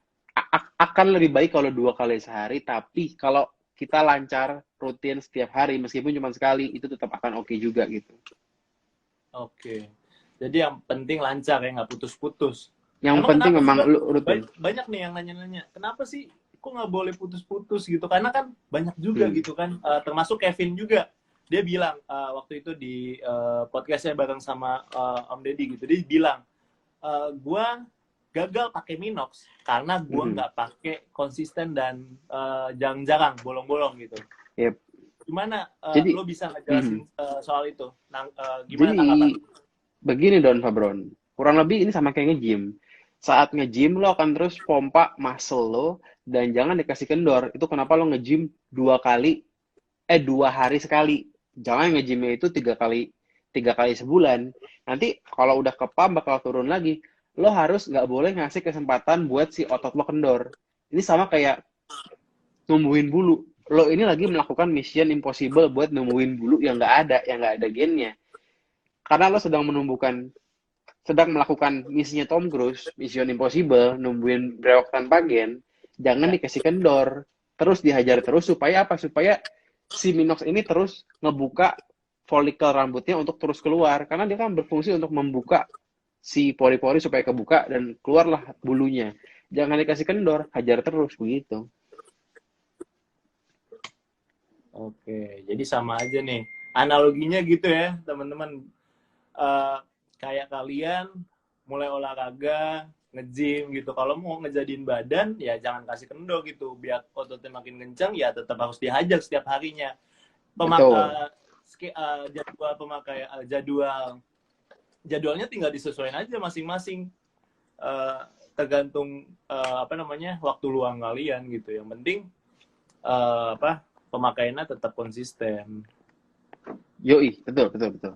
Akan lebih baik kalau 2 kali sehari, tapi kalau kita lancar rutin setiap hari meskipun cuma sekali, itu tetap akan oke juga gitu. Oke. Jadi yang penting lancar ya, nggak putus-putus. Yang penting memang rutin. Banyak nih yang nanya-nanya, kenapa sih kok nggak boleh putus-putus gitu? Karena kan banyak juga gitu kan, termasuk Kevin juga. Dia bilang waktu itu di podcastnya bareng sama Om Deddy gitu, dia bilang, gue gagal pakai Minox karena gue nggak pakai konsisten dan jarang-jarang bolong-bolong gitu. Yep. Gimana Jadi, lo bisa ngejelasin soal itu? Gimana jadi, tanggapan? begini Don Fabron, kurang lebih ini sama kayak nge-gym. Saat nge-gym lo akan terus pompa muscle lo, dan jangan dikasih kendor. Itu kenapa lo nge-gym 2 hari sekali. Jangan nge-gymnya itu 3 kali sebulan. Nanti kalau udah ke-pump bakal turun lagi. Lo harus nggak boleh ngasih kesempatan buat si otot lo kendor. Ini sama kayak numbuhin bulu. Lo ini lagi melakukan mission impossible buat numbuhin bulu yang nggak ada gennya. Karena lo sedang melakukan misinya Tom Cruise, Mission Impossible, numbuhin brewok tanpa gen, jangan dikasih kendor. Terus dihajar terus, supaya apa? Supaya si Minox ini terus ngebuka folikel rambutnya untuk terus keluar karena dia kan berfungsi untuk membuka si pori-pori supaya kebuka dan keluarlah bulunya. Jangan dikasih kendor, hajar terus begitu. Oke, jadi sama aja nih. Analoginya gitu ya, teman-teman. Eh, Kayak kalian mulai olahraga, nge-gym gitu. Kalau mau ngejadiin badan, ya jangan kasih kendor gitu. Biar ototnya makin kencang, ya tetap harus dihajar setiap harinya. Betul. Jadwal pemakaian, jadwalnya tinggal disesuaikan aja masing-masing. Eh, Tergantung apa namanya waktu luang kalian gitu. Yang penting pemakaiannya tetap konsisten. Yoi, betul, betul, betul.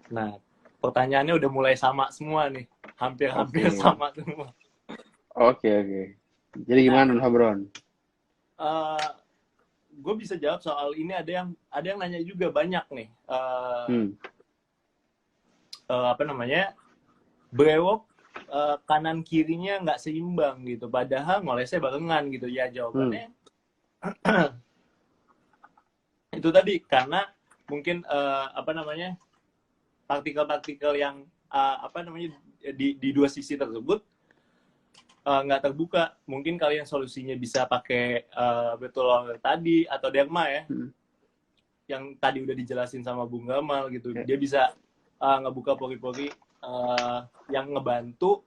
Nah, pertanyaannya udah mulai sama semua nih, hampir-hampir Oke, sama semua. oke, oke. Jadi Nah, gimana, Habron? gue bisa jawab soal ini. Ada yang nanya juga banyak nih. Hmm, Apa namanya? Brewok kanan kirinya nggak seimbang gitu. Padahal ngolesnya barengan gitu. Ya hmm. jawabannya itu tadi karena mungkin apa namanya partikel-partikel yang apa namanya di dua sisi tersebut nggak terbuka. Mungkin kalian solusinya bisa pakai betul tadi atau derma ya, Hmm. yang tadi udah dijelasin sama Bung Gamal gitu. Ya. Dia bisa ngebuka pori-pori yang ngebantu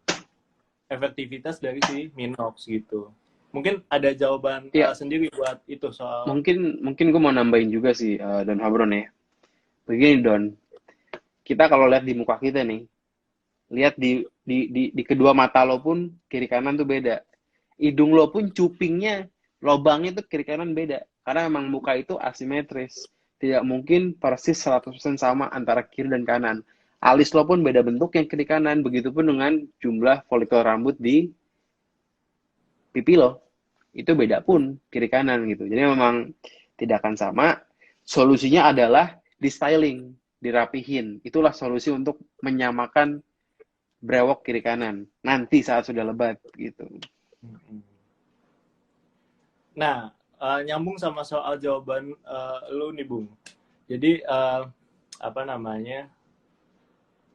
efektivitas dari si Minox gitu. Mungkin ada jawaban Ya, sendiri buat itu soal. mungkin gue mau nambahin juga sih, Don Habron ya. Begini, Don. Kita kalau lihat di muka kita nih, lihat di kedua mata lo pun kiri kanan tuh beda. Hidung lo pun cupingnya, lobangnya tuh kiri kanan beda. Karena memang muka itu asimetris. Tidak mungkin persis 100% sama antara kiri dan kanan. Alis lo pun beda bentuk yang kiri kanan. Begitupun dengan jumlah folikel rambut di pipi lo. Itu beda pun kiri kanan gitu. Jadi memang tidak akan sama. Solusinya adalah di styling, dirapihin. Itulah solusi untuk menyamakan brewok kiri kanan nanti saat sudah lebat gitu. Nah, nyambung sama soal jawaban lu nih, Bung. Jadi apa namanya?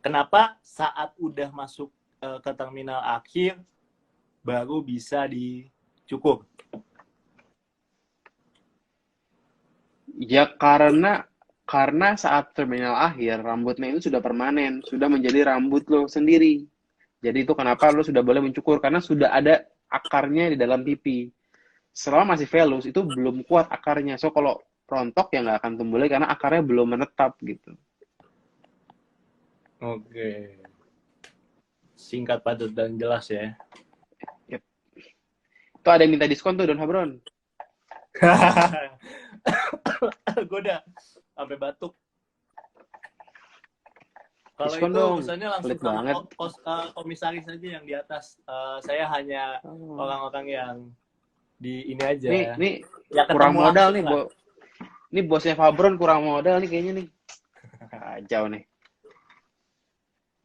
Kenapa saat udah masuk ke terminal akhir baru bisa dicukur? Ya karena saat terminal akhir rambutnya itu sudah permanen, sudah menjadi rambut lo sendiri. Jadi itu kenapa lo sudah boleh mencukur karena sudah ada akarnya di dalam pipi. Selama masih velus itu belum kuat akarnya. So kalau rontok ya nggak akan tumbuh lagi karena akarnya belum menetap gitu. Oke, singkat padat dan jelas ya. Yep. Itu ada yang minta diskon tuh Don Habron. Gue udah sampai batuk. Kalau Diskon itu dong. urusannya langsung Pelit sama banget. komisaris aja yang di atas. Saya hanya Oh. orang-orang yang di ini Nih, aja. nih Ya kurang ketemu modal langsung nih, lah. Ini bosnya Fabron kurang modal nih kayaknya nih. Kacau nih.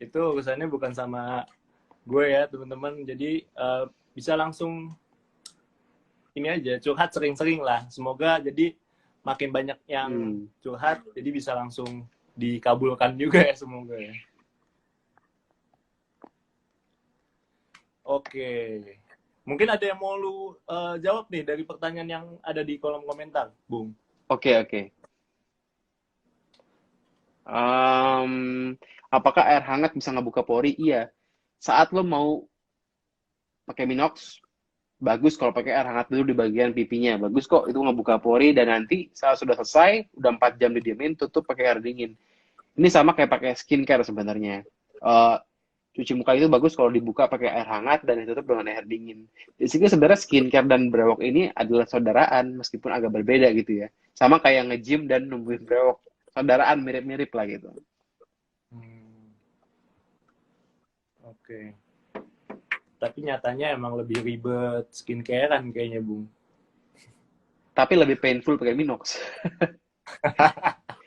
Itu urusannya bukan sama gue ya teman-teman. Jadi bisa langsung ini aja curhat sering-sering lah. Semoga jadi makin banyak yang Hmm. curhat, jadi bisa langsung dikabulkan juga ya semoga ya. Oke. Mungkin ada yang mau lu jawab nih dari pertanyaan yang ada di kolom komentar, Bung. Oke, oke. Apakah air hangat bisa ngebuka pori? Iya. Saat lo mau pakai Minox, bagus kalau pakai air hangat dulu di bagian pipinya. Bagus kok, itu ngebuka pori dan nanti saat sudah selesai, udah 4 jam didiemin, tutup pakai air dingin. Ini sama kayak pakai skincare sebenarnya. Uh, Cuci muka itu bagus kalau dibuka pakai air hangat dan ditutup dengan air dingin. Di sini sebenarnya skincare dan brewok ini adalah saudaraan meskipun agak berbeda gitu ya. Sama kayak nge-gym dan numbuhin brewok. Saudaraan mirip-mirip lah gitu. Oke. Tapi nyatanya emang lebih ribet skincarean kayaknya, Bung. Tapi lebih painful pakai Minox.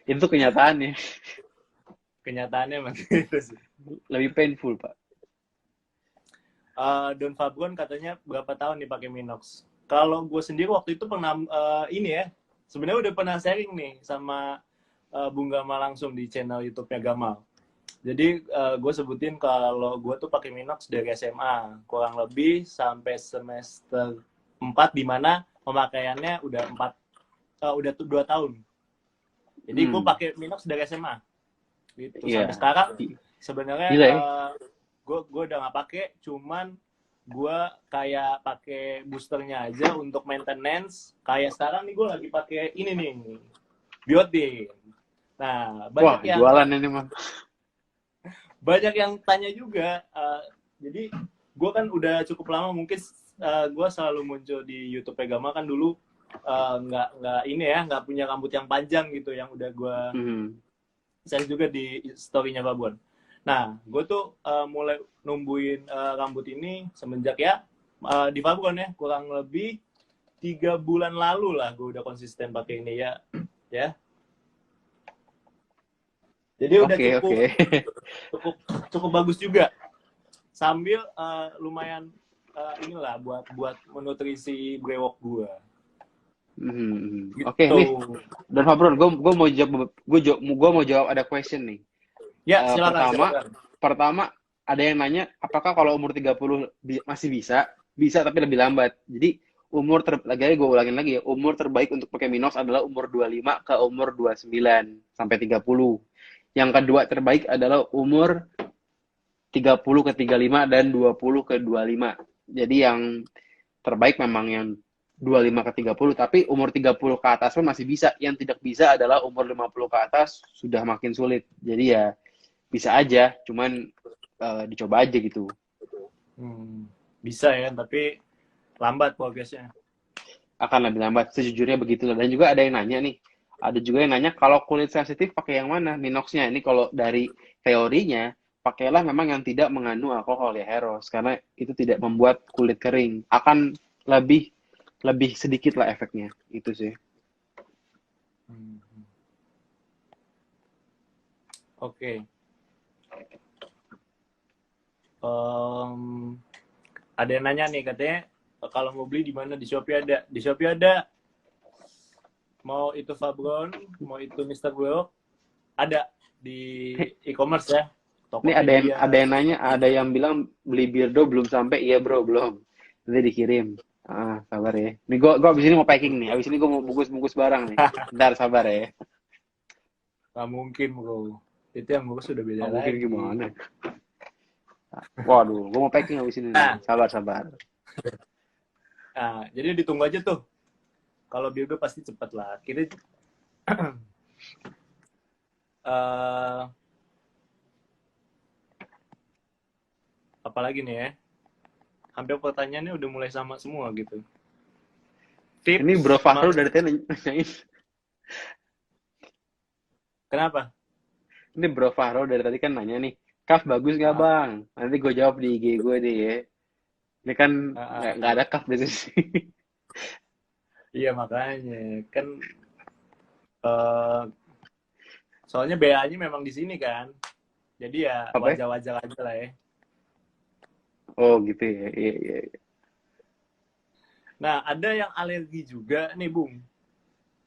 Itu kenyataannya. Kenyataannya emang gitu sih. Lebih painful, Pak. Don Fabron katanya berapa tahun nih pakai Minox? Kalau gue sendiri waktu itu pernah ini ya, sebenarnya udah pernah sharing nih sama Bung Gamal langsung di channel YouTube-nya Gamal. Jadi gue sebutin kalau gue tuh pakai Minox dari SMA, kurang lebih sampai semester 4 di mana pemakaiannya udah 2 tahun. Jadi gue pakai Minox dari SMA. Gitu. Iya. Sampai sekarang sebenarnya Gila ya. gue udah nggak pakai, cuman gue kayak pakai boosternya aja untuk maintenance. Kayak sekarang nih gue lagi pakai ini nih, biotin. Nah, Wah, jualan ini mah. banyak yang tanya juga. Jadi gue kan udah cukup lama, mungkin gue selalu muncul di YouTube Gamal kan dulu nggak ini ya, nggak punya rambut yang panjang gitu, yang udah gue share juga di story-nya Babon. Nah, gue tuh mulai numbuhin rambut ini semenjak ya di Babon ya, kurang lebih 3 bulan lalu lah gue udah konsisten pakai ini ya. Ya. Jadi udah cukup bagus juga. Sambil lumayan inilah buat menutrisi brewok gue. Gitu. Oke, nih. Dan Fabron, gue mau jawab ada question nih. Ya, silakan. Pertama ada yang nanya apakah kalau umur 30 masih bisa tapi lebih lambat. Jadi lagi gue ulangin lagi ya, umur terbaik untuk pakai Minox adalah umur 25 ke umur 29 sampai 30. Yang kedua terbaik adalah umur 30 ke 35 dan 20 ke 25. Jadi yang terbaik memang yang 25 ke 30, tapi umur 30 ke atas pun masih bisa. Yang tidak bisa adalah umur 50 ke atas sudah makin sulit. Jadi ya bisa aja, cuman dicoba aja gitu. Bisa ya, tapi lambat progresnya. Akan lebih lambat, sejujurnya begitulah. Dan juga ada yang nanya nih, ada juga yang nanya kalau kulit sensitif pakai yang mana Minox-nya. Ini kalau dari teorinya, pakailah memang yang tidak mengandung alkohol ya Heros, karena itu tidak membuat kulit kering. Akan lebih sedikit lah efeknya, itu sih. Oke. Ada yang nanya nih, katanya kalau mau beli di mana? Di Shopee ada. Di Shopee ada. Mau itu Fabron, mau itu Mr. Brewok, ada di e-commerce ya. Ini ada yang nanya, ada yang bilang beli Beardo belum sampai. Iya bro, belum. Nanti dikirim. Sabar ya. Nih gue abis ini mau packing nih. Abis ini gue mau bungkus barang nih. Bentar, sabar ya. Nggak mungkin bro. Itu yang bungkus sudah beda lagi. Mungkin gimana? Waduh, gue mau packing abis ini. Sabar. Nah, jadi ditunggu aja tuh. Kalau Beardo pasti cepat lah. Akhirnya apalagi nih ya? Hampir pertanyaannya udah mulai sama semua gitu. Tips, ini Bro Fahru dari tadi nanyain. Kenapa? Ini Bro Fahru dari tadi kan nanya nih, kaf bagus nggak bang? Nanti gue jawab di IG gue deh ya. Ini kan nggak ada kaf di sini. Iya makanya kan soalnya BA-nya memang di sini kan, jadi ya wajar-wajar aja lah ya. Oh gitu ya, iya. Nah ada yang alergi juga nih Bung,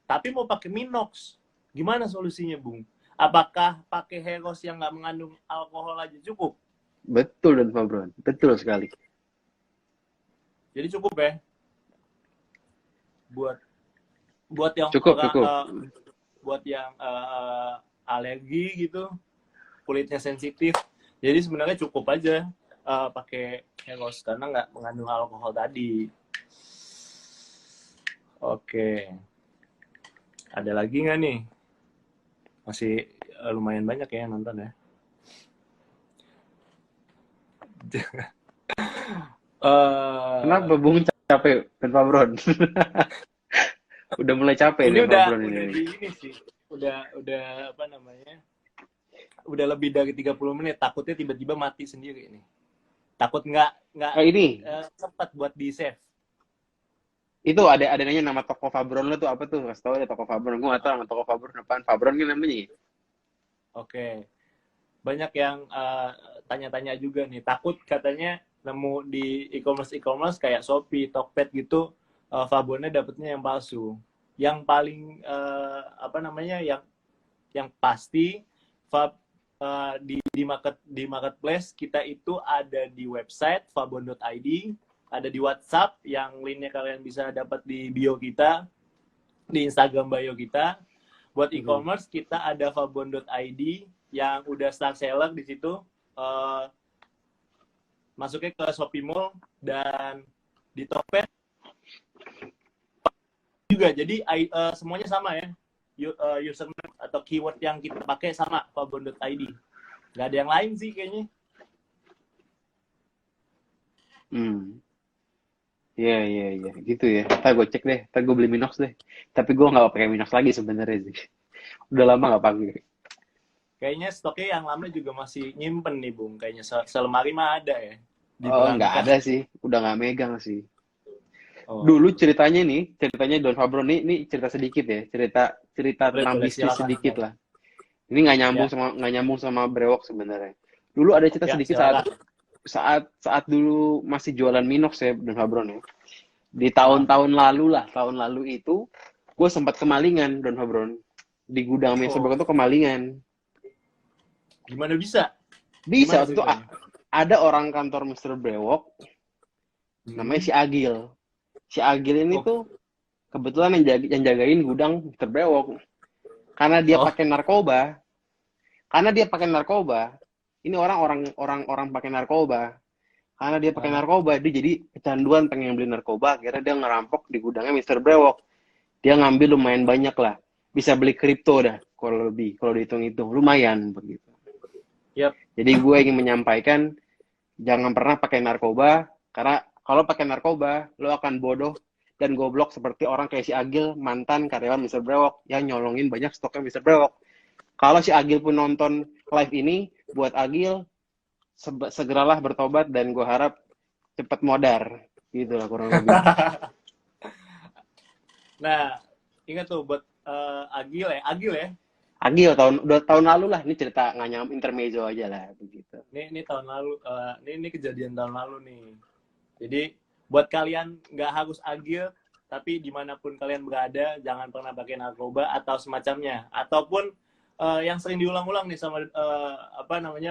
tapi mau pakai Minox, gimana solusinya Bung? Apakah pakai Heros yang nggak mengandung alkohol aja cukup? Betul dan Fabron, betul sekali. Jadi cukup ya? Buat yang cukup. Buat yang alergi gitu, kulitnya sensitif, jadi sebenarnya cukup aja pakai Heros karena nggak mengandung alkohol tadi. Oke, ada lagi nggak nih? Masih lumayan banyak ya yang nonton ya. Kenapa Bung capek Ben Fabron? Udah mulai capek ini udah ini. Ini sih udah apa namanya, udah lebih dari 30 menit, takutnya tiba-tiba mati sendiri ini, takut nggak ini sempat buat di save. Itu ada nanya nama toko Fabron lo tuh apa tuh? Kasih tau ada toko Fabron. Gue nggak tahu nama toko Fabron apaan. Fabron kan namanya. Oke. Banyak yang tanya-tanya juga nih, takut katanya nemu di e-commerce kayak Shopee, Tokped gitu Fabonnya dapetnya yang palsu. Yang paling apa namanya, yang pasti Fab di marketplace kita itu ada di website fabon.id, ada di WhatsApp yang linknya kalian bisa dapat di bio kita, di Instagram bio kita. Buat e-commerce kita ada fabon.id yang udah start seller di situ. Masuknya ke Shopee Mall, dan di Tokped juga. Jadi semuanya sama ya. Username atau keyword yang kita pakai sama, fabon.id. Nggak ada yang lain sih kayaknya. Iya, gitu ya. Ntar gue cek deh, ntar gue beli Minox deh. Tapi gue nggak pakai Minox lagi sebenarnya sih. Udah lama nggak pakai. Kayaknya stoknya yang lama juga masih nyimpen nih, Bung. Kayaknya selemari mah ada ya. Di Oh, nggak berangkas. ada sih. Udah nggak megang sih. Oh. Dulu ceritanya Don Fabro nih cerita sedikit ya. Cerita tentang Boleh, bisnis silakan. sedikit lah. Ini nggak nyambung sama Brewok sebenarnya. Dulu ada cerita sedikit silakan. saat dulu masih jualan Minox ya Don Fabro nih. Di tahun lalu itu gue sempat kemalingan Don Fabron di gudang Mr. Brewok itu kemalingan. Gimana bisa? Bisa waktu itu ada orang kantor Mr. Brewok namanya si Agil. Si Agil ini tuh kebetulan yang jagain gudang Mr. Brewok. Karena dia pakai narkoba. Ini orang pakai narkoba. Karena dia pakai narkoba, dia jadi kecanduan pengen beli narkoba. Akhirnya dia ngerampok di gudangnya Mr. Brewok. Dia ngambil lumayan banyak lah. Bisa beli kripto dah, kalau dihitung-hitung. Lumayan begitu. Yep. Jadi gue ingin menyampaikan, jangan pernah pakai narkoba. Karena kalau pakai narkoba, lo akan bodoh dan goblok seperti orang kayak si Agil, mantan karyawan Mr. Brewok, yang nyolongin banyak stoknya Mr. Brewok. Kalau si Agil pun nonton live ini, buat Agil, segeralah bertobat dan gue harap cepat modar. Gitu lah kurang lebih. Nah, ingat tuh buat Agil ya. Agil udah tahun lalu lah, ini cerita nggak nyam intermezzo aja lah begitu. Ini tahun lalu, ini kejadian tahun lalu nih. Jadi buat kalian nggak harus Agil, tapi dimanapun kalian berada, jangan pernah pakai narkoba atau semacamnya. Ataupun yang sering diulang-ulang nih sama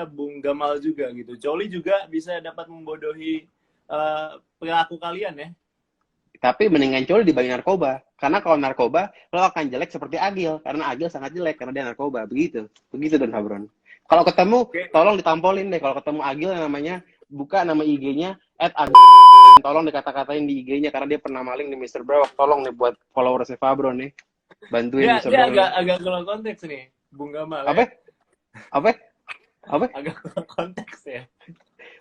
Bung Gamal juga gitu. Coli juga bisa dapat membodohi perilaku kalian ya. Tapi mendingan coli dibanding narkoba. Karena kalau narkoba, lo akan jelek seperti Agil. Karena Agil sangat jelek, karena dia narkoba. Begitu Don Fabron. Kalau ketemu, tolong ditampolin deh. Kalau ketemu Agil yang namanya, buka nama IG-nya, @agil. Tolong dikata-katain di IG-nya, karena dia pernah maling di Mr. Brewok. Tolong nih buat followersnya Fabron nih. Bantuin Mr. Brewok. Dia agak keluar konteks nih, Bung Gamal. Apa? Agak keluar konteks ya.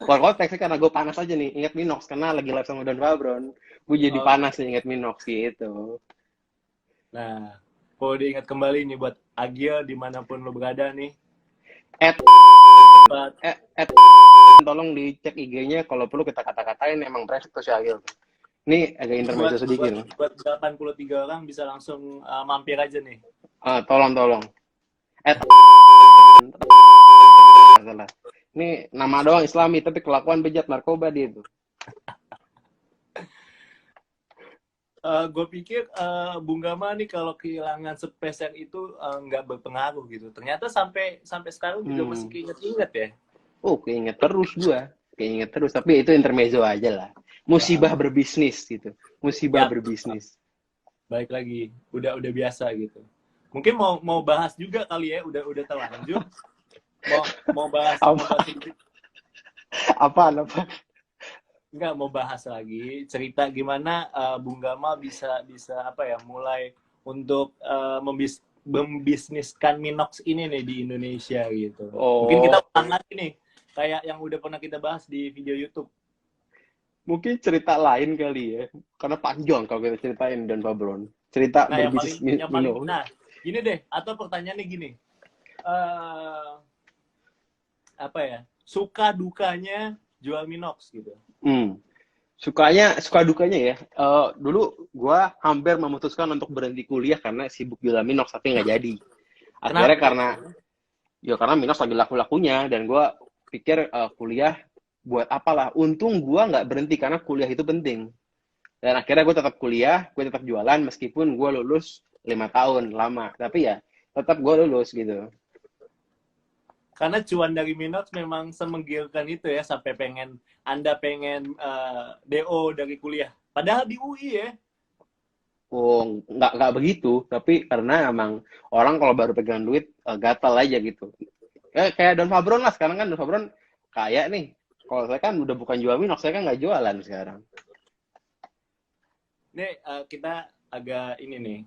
Keluar konteksnya karena gue panas aja nih. Ingat Minox, karena lagi live sama Don Fabron. Gue jadi panas nih ingat Minox gitu. Nah, kalau diingat kembali nih buat Agil dimanapun lo berada nih. Tolong dicek IG-nya, kalau perlu kita kata-katain emang brengsek tuh si Agil. Ini agak intermezzo sedikit. Buat 83 orang bisa langsung mampir aja nih. Tolong. Salah. Ini nama doang Islami, tapi kelakuan bejat narkoba dia itu. Gue pikir Bung Gama nih kalau kehilangan spesial itu nggak berpengaruh gitu. Ternyata sampai sekarang juga masih keinget-inget ya. Keinget terus gue. Keinget terus, tapi itu intermezzo aja lah. Musibah berbisnis gitu. Berbisnis. Baik lagi, udah biasa gitu. Mungkin mau bahas juga kali ya, udah terlanjur. Mau bahas apa? Enggak, mau bahas lagi cerita gimana Bung Gamal bisa mulai untuk membisniskan Minox ini nih di Indonesia gitu. Mungkin kita ulang lagi nih kayak yang udah pernah kita bahas di video YouTube. Mungkin cerita lain kali ya, karena panjang kalau kita ceritain Don Fabron. Cerita berbisnis Minox. Nah, gini deh, atau pertanyaannya gini. Suka dukanya jual Minox gitu. Suka dukanya ya. Dulu gue hampir memutuskan untuk berhenti kuliah karena sibuk jual Minox, tapi nggak jadi. Akhirnya karena Minox lagi laku-lakunya, dan gue pikir kuliah buat apalah. Untung gue nggak berhenti karena kuliah itu penting. Dan akhirnya gue tetap kuliah, gue tetap jualan meskipun gue lulus 5 tahun lama. Tapi ya tetap gue lulus gitu. Karena cuan dari Minox memang semenggiurkan itu ya, sampai Anda pengen DO dari kuliah. Padahal di UI ya. Oh, nggak begitu, tapi karena emang orang kalau baru pegang duit gatal aja gitu. Kayak Don Fabron lah sekarang kan Don Fabron kaya nih. Kalau saya kan udah bukan jual Minox, saya kan nggak jualan sekarang. Nih kita agak ini nih.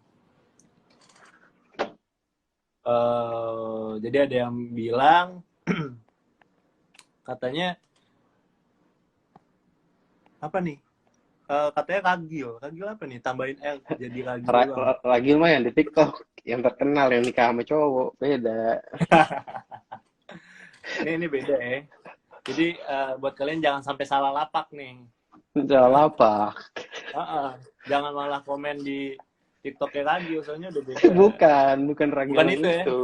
Jadi ada yang bilang katanya apa nih? Katanya ragil. Ragil apa nih? Tambahin R jadi ragil doang. Lagi mah yang di TikTok, yang terkenal yang nikah sama cowok, beda. Ini beda ya. Jadi buat kalian jangan sampai salah lapak nih. Salah apa? Jangan malah komen di TikToknya ragil, soalnya udah beda. Bukan Bukan ragilan itu ya. itu.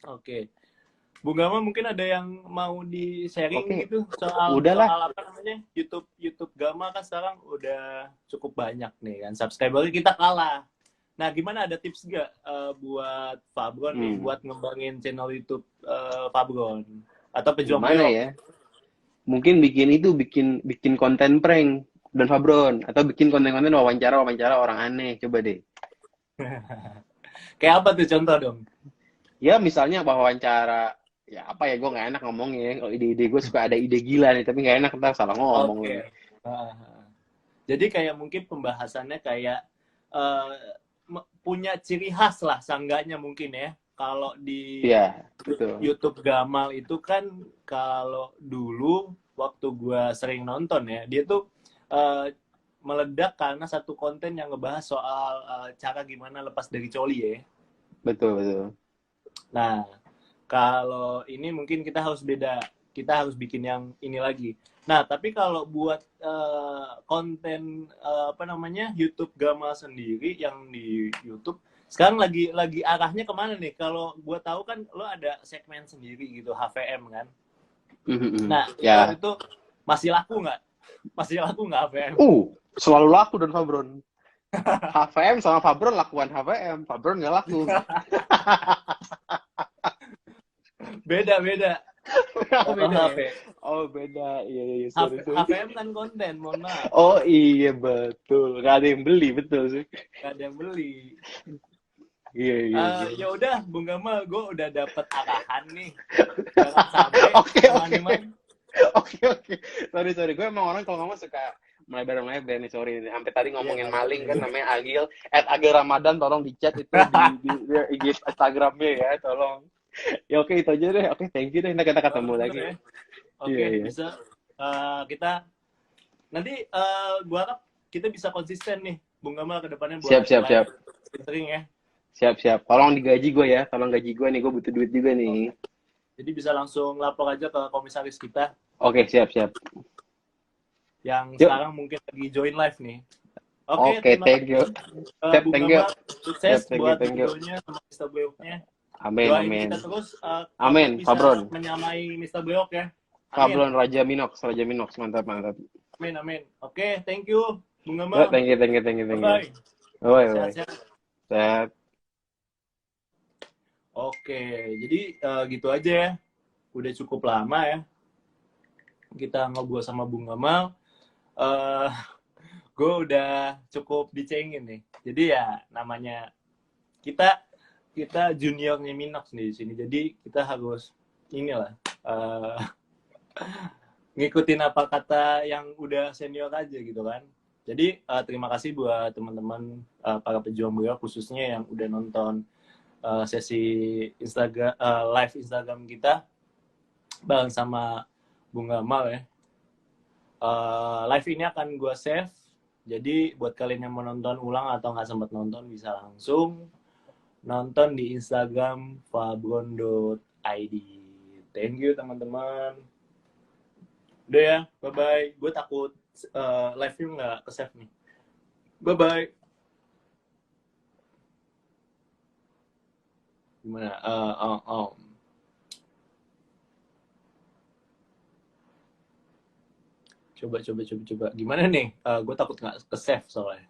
Oke. Bu Gama mungkin ada yang mau di-sharing Oke, gitu soal udahlah. apa namanya? YouTube Gama kan sekarang udah cukup banyak nih kan. Subscriber kita kalah. Nah, gimana, ada tips nggak buat Fabron nih buat ngembangin channel YouTube Fabron atau pejuang Gimana beok? ya? Mungkin bikin konten prank dan Fabron atau bikin konten-konten wawancara orang aneh, coba deh. Kayak apa tuh contoh dong? Ya misalnya wawancara, ya apa ya, gue nggak enak ngomongnya. Kalau ide-ide gue suka ada ide gila nih, tapi nggak enak ntar salah ngomong Oke. lagi. Jadi kayak mungkin pembahasannya kayak eh, punya ciri khas lah, seenggaknya mungkin ya. Kalau di Iya, betul. YouTube Gamal itu kan, kalau dulu waktu gue sering nonton ya, dia tuh eh, meledak karena satu konten yang ngebahas soal cara gimana lepas dari coli ya. Betul, betul. Nah, kalau ini mungkin kita harus beda. Kita harus bikin yang ini lagi. Nah, tapi kalau buat konten apa namanya, YouTube Gamal sendiri yang di YouTube sekarang lagi arahnya kemana nih? Kalau gue tahu kan lo ada segmen sendiri gitu, HVM kan. Nah, Ya. itu masih laku nggak? Masih laku nggak HVM? Selalu laku dan Fabron. HVM sama Fabron lakuan HVM, Fabron nggak laku. Beda beda. Oh, Kalau beda ya? HP, Oh, beda. Iya, iya, sorry, sorry. HVM kan konten, mohon maaf. Oh iya, betul. Nggak ada yang beli, betul sih. Gak ada yang beli. Iya, iya, iya. Ya udah, Bung Gamal, gue udah dapet arahan nih. Jangan sampai Oke, oke. teman-teman. Oke, oke. Sorry. Gue emang orang kalau ngomong suka melebar-melebar nih, sorry. Sampai tadi Iya, ngomongin gak maling apa-apa. kan, namanya Agil. @Agil Ramadan, tolong dicat itu di IG Instagramnya ya, tolong. Ya oke, itu aja deh. Oke, thank you deh. Nanti kita ketemu Bener lagi. ya. Iya, Oke, iya. bisa. Kita nanti gue harap kita bisa konsisten nih, Bung Gamal, ke depannya Siap, buat siap, live siap. streaming ya. Siap. Tolong digaji gue ya. Tolong gaji gue nih. Gue butuh duit juga nih. Jadi bisa langsung lapor aja ke komisaris kita Oke, siap. yang Yuk. sekarang mungkin lagi join live nih. Oke, Oke, terima thank you. kasih Siap, Bung thank you. Gamal. Sukses Siap, buat thank you. videonya sama Mr. Beoknya. Amin, Doain amin. kita terus Amin, bisa Fabron. menyamai Mr. Beok ya. Amin. Fabron Raja Minox. Mantap. Amin. Oke, thank you, Bung Ya, Gamal. thank you. Bye-bye. Bye. Sehat-sehat. Sehat. Oke, jadi gitu aja ya. Udah cukup lama ya kita ngobrol sama Bung Gamal. Gue udah cukup dicengin nih. Jadi ya namanya kita juniornya Minox nih di sini. Jadi kita harus inilah ngikutin apa kata yang udah senior aja gitu kan. Jadi terima kasih buat teman-teman para pejuang beok khususnya yang udah nonton sesi live Instagram kita bareng sama Bung Gamal ya. Live ini akan gue save. Jadi buat kalian yang mau nonton ulang atau nggak sempat nonton bisa langsung nonton di Instagram fabron.id. Thank you teman-teman. Udah ya, bye-bye. Gue takut live-nya nggak ke-save nih. Bye-bye. Gimana? Coba. Gimana nih? Gue takut nggak ke save soalnya.